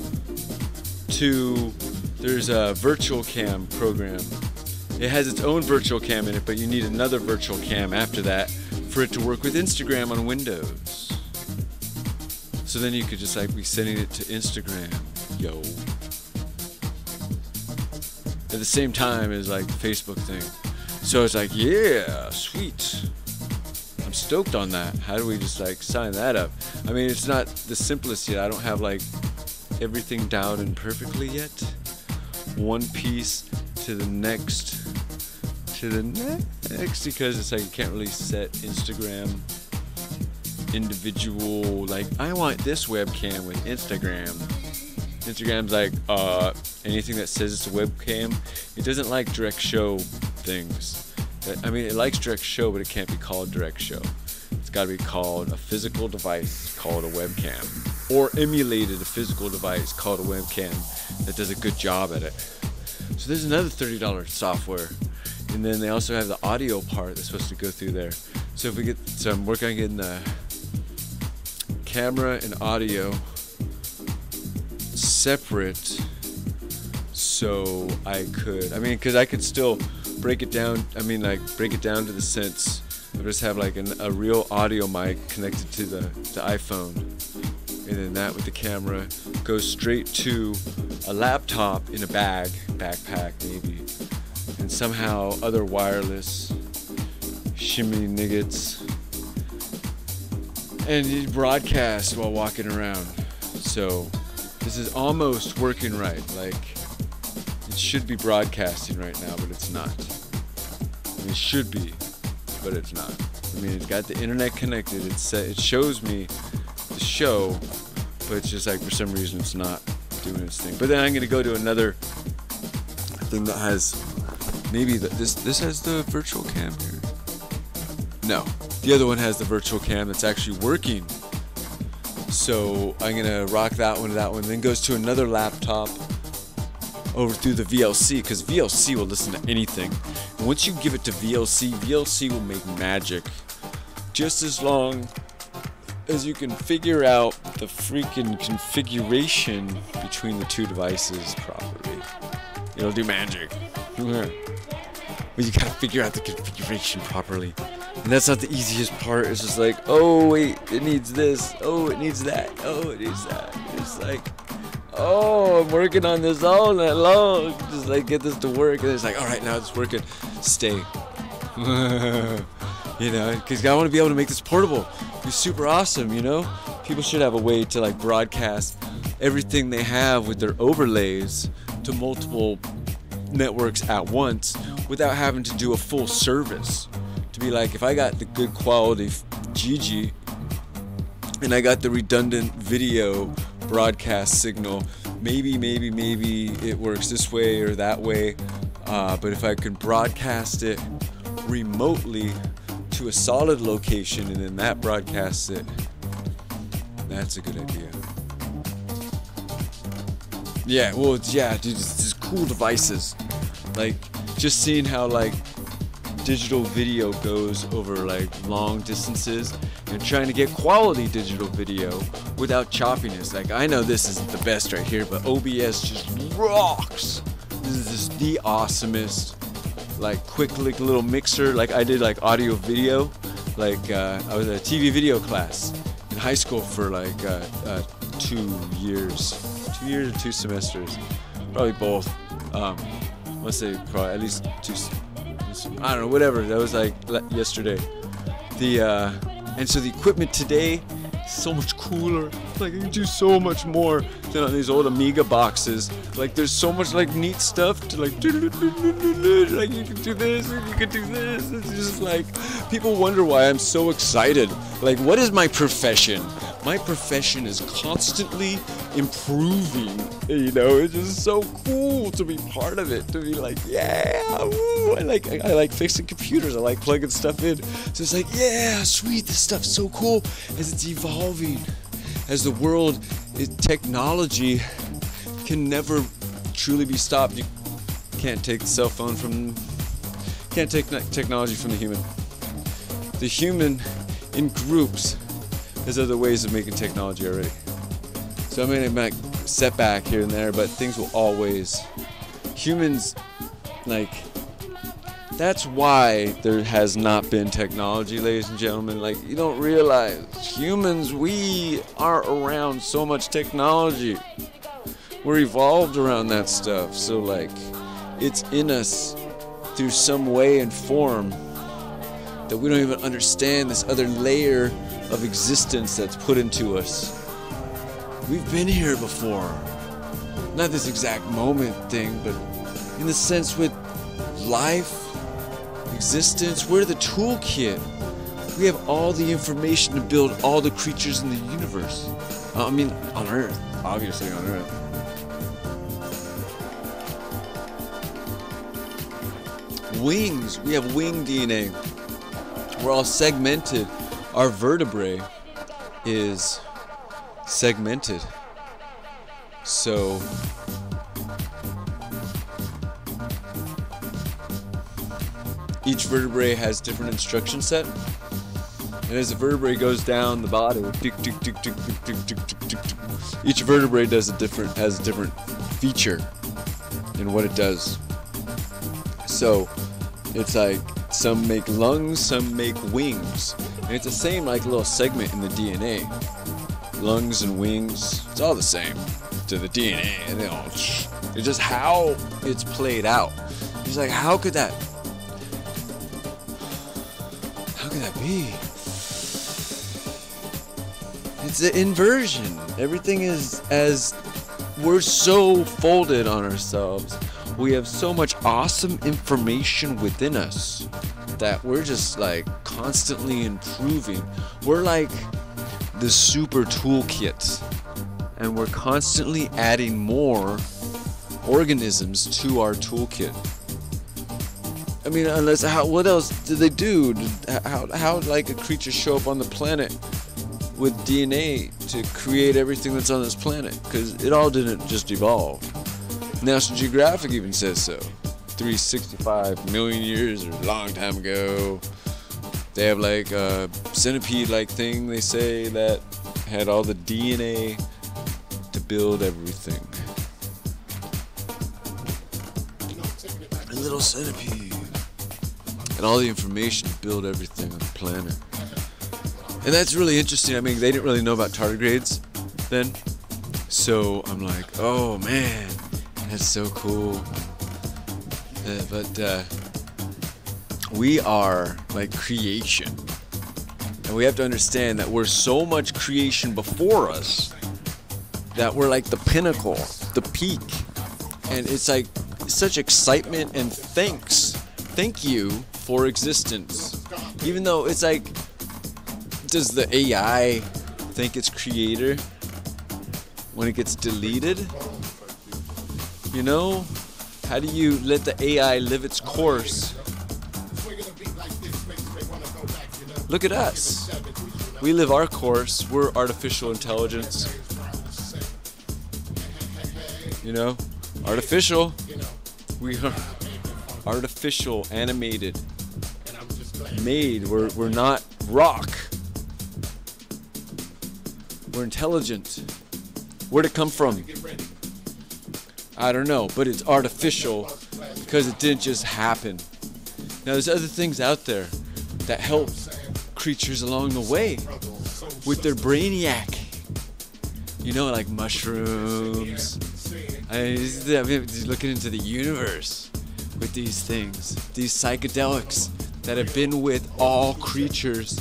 there's a virtual cam program. It has its own virtual cam in it, but you need another virtual cam after that for it to work with Instagram on Windows. So then you could just like be sending it to Instagram. Yo. at the same time as like the Facebook thing. So it's like, yeah, sweet. I'm stoked on that. How do we just like sign that up? I mean, it's not the simplest yet. I don't have like everything dialed in perfectly yet. One piece to the next, because it's like you can't really set Instagram individual, like I want this webcam with Instagram. Instagram's like anything that says it's a webcam, it doesn't like direct show things. I mean, it likes direct show, but it can't be called direct show. It's got to be called a physical device called a webcam, or emulated a physical device called a webcam that does a good job at it. So there's another $30 software, and then they also have the audio part that's supposed to go through there. So if we get, so I'm working on getting the camera and audio separate, so I could, I mean, because I could still break it down. I mean, like break it down to the sense of just have like a real audio mic connected to the iPhone, and then that with the camera goes straight to a laptop in a backpack maybe, and somehow other wireless shimmy niggets, and you broadcast while walking around. So this is almost working right. Like it should be broadcasting right now, but it's not. I mean, it should be, but it's not. I mean, it's got the internet connected. It shows me the show, but it's just like for some reason it's not doing its thing. But then I'm gonna go to another thing that has maybe this has the virtual cam here. No, the other one has the virtual cam that's actually working. So I'm gonna rock that one to that one. Then goes to another laptop over through the VLC, because VLC will listen to anything. And once you give it to VLC will make magic. Just as long as you can figure out the freaking configuration between the two devices properly, it'll do magic. But you gotta figure out the configuration properly. And that's not the easiest part. It's just like, oh wait, it needs this. Oh, it needs that. Oh, it needs that. It's like, oh, I'm working on this all night long. Just like get this to work. And it's like, all right, now it's working. Stay. You know, because I want to be able to make this portable. Be super awesome, you know? People should have a way to like broadcast everything they have with their overlays to multiple networks at once without having to do a full service. To be like, if I got the good quality GG and I got the redundant video broadcast signal, maybe it works this way or that way, but if I could broadcast it remotely to a solid location and then that broadcasts it, that's a good idea. Yeah, well, yeah, dude, it's just cool devices. Like, just seeing how like digital video goes over like long distances and trying to get quality digital video without choppiness. Like, I know this isn't the best right here, but OBS just rocks. This is just the awesomest, like quick little mixer. Like I did like audio video, like I was at a TV video class in high school for like 2 years and 2 semesters, probably both. Let's say probably at least 2. I don't know, whatever. That was like yesterday. And so the equipment today is so much cooler. Like, you can do so much more than on these old Amiga boxes. Like, there's so much like neat stuff to like you can do this and you can do this. It's just like, people wonder why I'm so excited. Like, what is my profession? My profession is constantly improving. You know, it's just so cool to be part of it. To be like, yeah, woo, I like fixing computers. I like plugging stuff in. So it's like, yeah, sweet. This stuff's so cool as it's evolving. As the world, technology can never truly be stopped. You can't take the cell phone from, can't take technology from the human. The human in groups has other ways of making technology already. So I mean, it might setback here and there, but things will always, humans, like, that's why there has not been technology, ladies and gentlemen. Like, you don't realize, humans, we are around so much technology. We're evolved around that stuff. So like, it's in us through some way and form that we don't even understand, this other layer of existence that's put into us. We've been here before. Not this exact moment thing, but in the sense with life, existence, we're the toolkit. We have all the information to build all the creatures in the universe. I mean, on Earth. Obviously on Earth. Wings. We have wing DNA. We're all segmented. Our vertebrae is segmented. So each vertebrae has different instruction set. And as the vertebrae goes down the body, each vertebrae has a different feature in what it does. So it's like some make lungs, some make wings. And it's the same like little segment in the DNA. Lungs and wings, it's all the same to the DNA. And it's just how it's played out. It's like, how could that be? It's an inversion. Everything is, as we're so folded on ourselves. We have so much awesome information within us that we're just like constantly improving. We're like the super toolkit, and we're constantly adding more organisms to our toolkit. I mean, unless what else did they do? How like a creature show up on the planet with DNA to create everything that's on this planet? Because it all didn't just evolve. National Geographic even says so. 365 million years or a long time ago. They have like a centipede-like thing, they say, that had all the DNA to build everything. A little centipede. And all the information to build everything on the planet. And that's really interesting. I mean, they didn't really know about tardigrades then. So I'm like, oh man, that's so cool. But we are like creation. And we have to understand that we're so much creation before us that we're like the pinnacle, the peak. And it's like such excitement and thank you for existence. Even though it's like, does the AI thank its creator when it gets deleted? You know? How do you let the AI live its course? Look at us. We live our course. We're artificial intelligence. You know? Artificial. We are artificial, animated, made. We're not rock. We're intelligent. Where'd it come from? I don't know, but it's artificial because it didn't just happen. Now there's other things out there that help creatures along the way with their brainiac. You know, like mushrooms. I mean, looking into the universe with these things, these psychedelics that have been with all creatures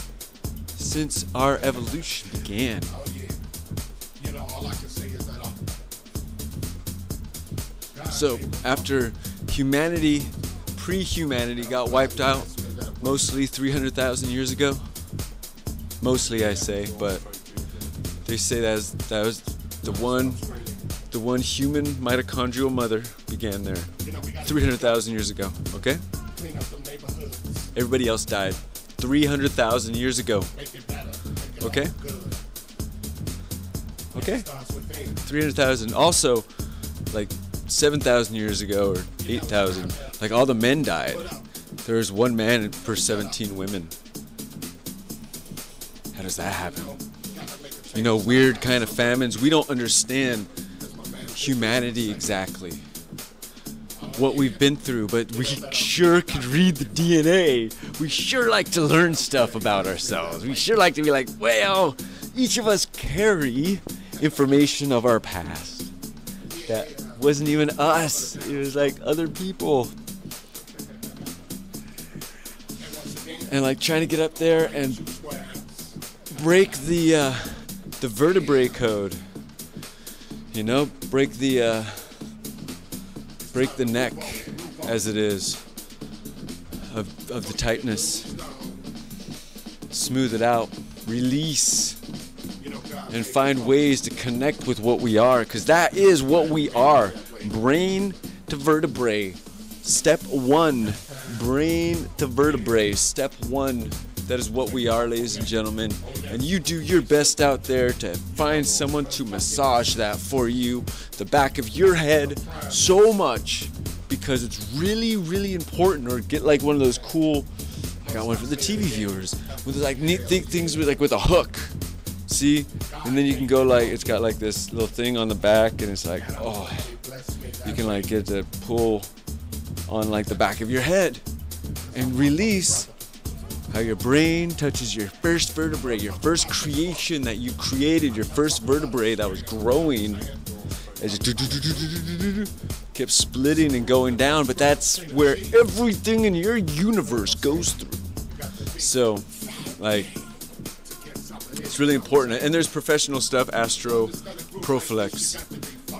since our evolution began. So after humanity, pre-humanity got wiped out, mostly 300,000 years ago. Mostly, I say, but they say that was the one human mitochondrial mother began there 300,000 years ago. Okay. Everybody else died 300,000 years ago. Okay. Okay. 300,000. Also, like 7,000 years ago or 8,000, like all the men died. There was one man per 17 women. How does that happen? You know, weird kind of famines. We don't understand humanity exactly, what we've been through, but we sure could read the DNA. We sure like to learn stuff about ourselves. We sure like to be like, well, each of us carry information of our past that wasn't even us. It was like other people. And like trying to get up there and break the vertebrae code. You know, break the neck as it is of the tightness. Smooth it out, release, and find ways to connect with what we are, because that is what we are. Brain to vertebrae. Step 1, brain to vertebrae. Step 1, that is what we are, ladies and gentlemen. And you do your best out there to find someone to massage that for you, the back of your head, so much, because it's really, really important. Or get like one of those cool, I got one for the TV viewers, with like neat things with a hook. See? And then you can go like, it's got like this little thing on the back, and it's like, oh, you can like get to pull on like the back of your head and release how your brain touches your first vertebrae, your first creation that you created, your first vertebrae that was growing as it kept splitting and going down, but that's where everything in your universe goes through. So, like, it's really important. And there's professional stuff, Astro Proflex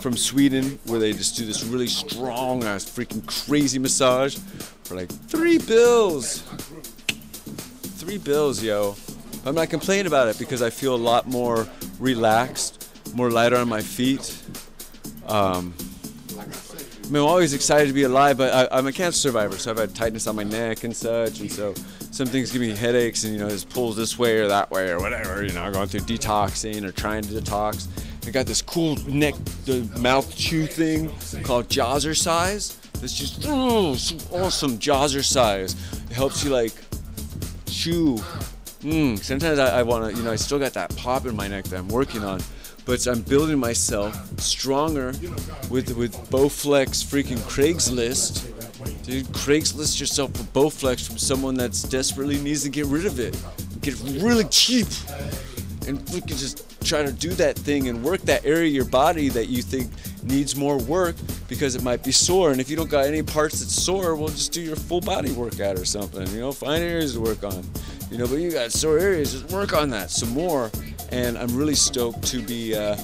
from Sweden, where they just do this really strong ass freaking crazy massage for like $3 bills. $3 bills, yo. I'm not complaining about it because I feel a lot more relaxed, more lighter on my feet. I mean, I'm always excited to be alive, but I'm a cancer survivor, so I've had tightness on my neck and such, and so some things give me headaches, and, you know, it pulls this way or that way or whatever, you know, going through detoxing or trying to detox. I got this cool neck, the mouth chew thing called Jazzercise. It's just, so awesome, Jazzercise. It helps you, like, chew. Sometimes I want to, you know, I still got that pop in my neck that I'm working on. But I'm building myself stronger with Bowflex freaking Craigslist. Dude, Craigslist yourself for Bowflex from someone that's desperately needs to get rid of it. Get really cheap. And we can just try to do that thing and work that area of your body that you think needs more work because it might be sore. And if you don't got any parts that's sore, well, just do your full body workout or something. You know, find areas to work on. You know, but you got sore areas, just work on that some more. And I'm really stoked to be, I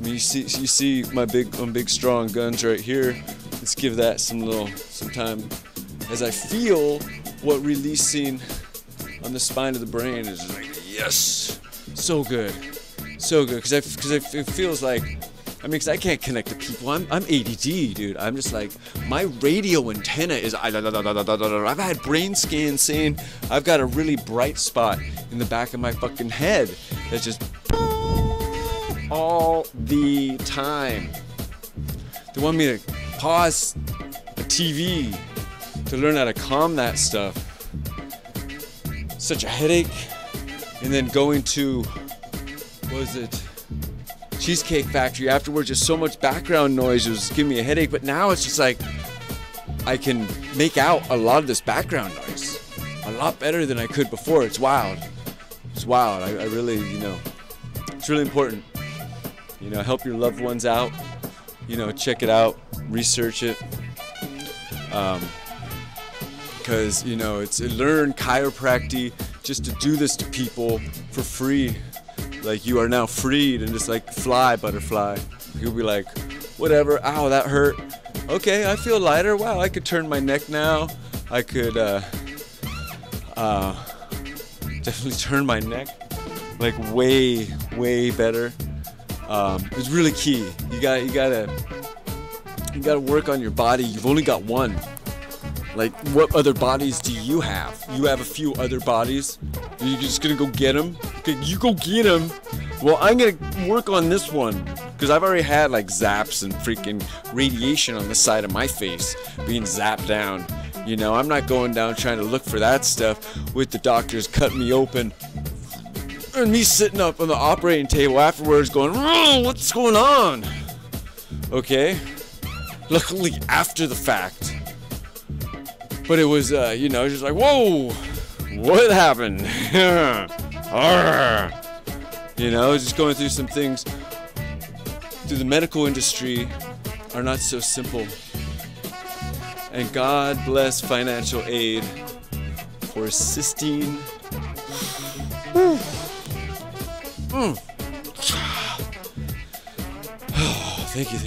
mean, you see my big strong guns right here. Let's give that some time as I feel what releasing on the spine of the brain is like, yes, so good, because it feels like, I mean, because I can't connect to people. I'm ADD, dude. I'm just like, my radio antenna is, I've had brain scans saying I've got a really bright spot in the back of my fucking head that's just all the time. They want me to pause a TV to learn how to calm that stuff. Such a headache. And then going to, what was it? Cheesecake Factory afterwards, just so much background noise, it was giving me a headache. But now it's just like I can make out a lot of this background noise a lot better than I could before. It's wild. It's wild. I really, you know, it's really important. You know, help your loved ones out. You know, check it out, research it. Because, you know, learn chiropractic just to do this to people for free. Like, you are now freed, and just like fly, butterfly. You'll be like, whatever, ow, that hurt. Okay, I feel lighter. Wow, I could turn my neck now. I could definitely turn my neck like way better. It's really key. You gotta work on your body. You've only got one. Like, what other bodies do you have? You have a few other bodies. Are you just gonna go get them? Okay, you go get them. Well, I'm gonna work on this one because I've already had like zaps and freaking radiation on the side of my face being zapped down. You know, I'm not going down trying to look for that stuff with the doctors cutting me open and me sitting up on the operating table afterwards going, oh, what's going on? Okay, luckily after the fact. But it was, you know, just like, whoa, what happened? You know, just going through some things through the medical industry are not so simple. And God bless financial aid for assisting. Thank you.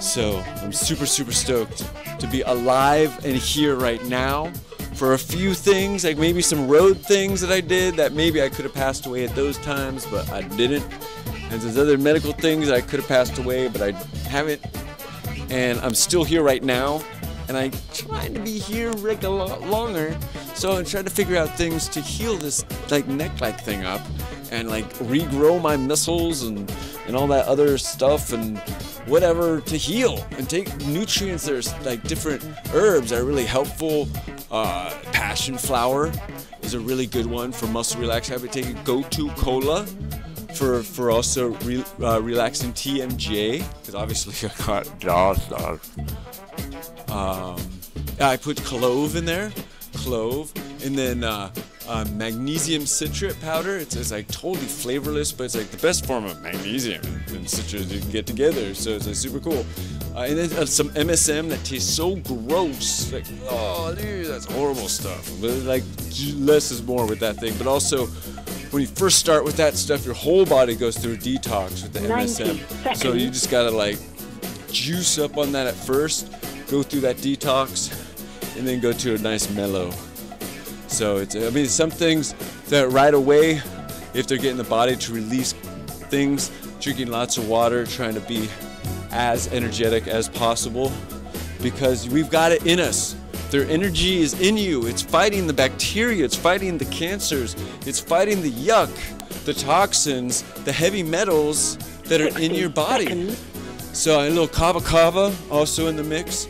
So I'm super stoked to be alive and here right now. For a few things, like maybe some road things that I did that maybe I could have passed away at those times, but I didn't. And there's other medical things that I could have passed away, but I haven't. And I'm still here right now, and I'm trying to be here like a lot longer. So I'm trying to figure out things to heal this like neck-like thing up, and like regrow my muscles and all that other stuff and whatever to heal and take nutrients. There's like different herbs that are really helpful. Passion flower is a really good one for muscle relaxation. I've been taking Gotu Cola for also relaxing TMJ, because obviously I got DOS. I put clove in there, and then magnesium citrate powder. It's like totally flavorless, but it's like the best form of magnesium and citrate you can get together. So it's like super cool. And then some MSM that tastes so gross. Like, oh, dude, that's horrible stuff. But like, less is more with that thing. But also, when you first start with that stuff, your whole body goes through a detox with the MSM. So you just gotta like juice up on that at first, go through that detox, and then go to a nice mellow. So it's, I mean, some things that right away, if they're getting the body to release things, drinking lots of water, trying to be as energetic as possible, because we've got it in us. Their energy is in you. It's fighting the bacteria, it's fighting the cancers, it's fighting the yuck, the toxins, the heavy metals that are in your body. So a little kava kava also in the mix.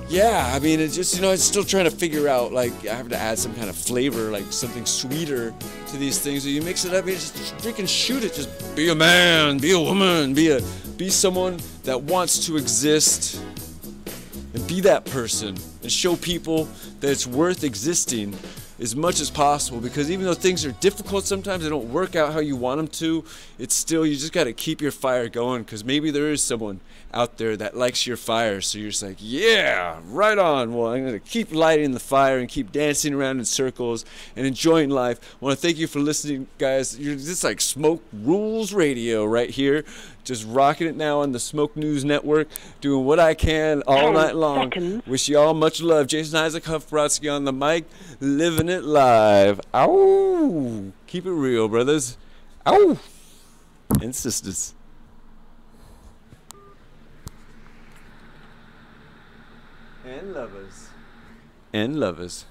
Yeah, I mean, it's just, you know, it's still trying to figure out, like, I have to add some kind of flavor, like something sweeter to these things. So you mix it up, you just freaking shoot it. Just be a man, be a woman, be someone that wants to exist, and be that person, and show people that it's worth existing as much as possible. Because even though things are difficult sometimes, they don't work out how you want them to, it's still, you just got to keep your fire going, because maybe there is someone out there that likes your fire. So you're just like, yeah, right on. Well, I'm going to keep lighting the fire and keep dancing around in circles and enjoying life. I want to thank you for listening, guys. You're just like Smoke Rules Radio right here, just rocking it now on the Smoke News Network, doing what I can all night long. Wish you all much love. Jason Isaac, Huff Brodsky on the mic, living it live. Ow! Keep it real, brothers. Ow! And sisters. And lovers. And lovers.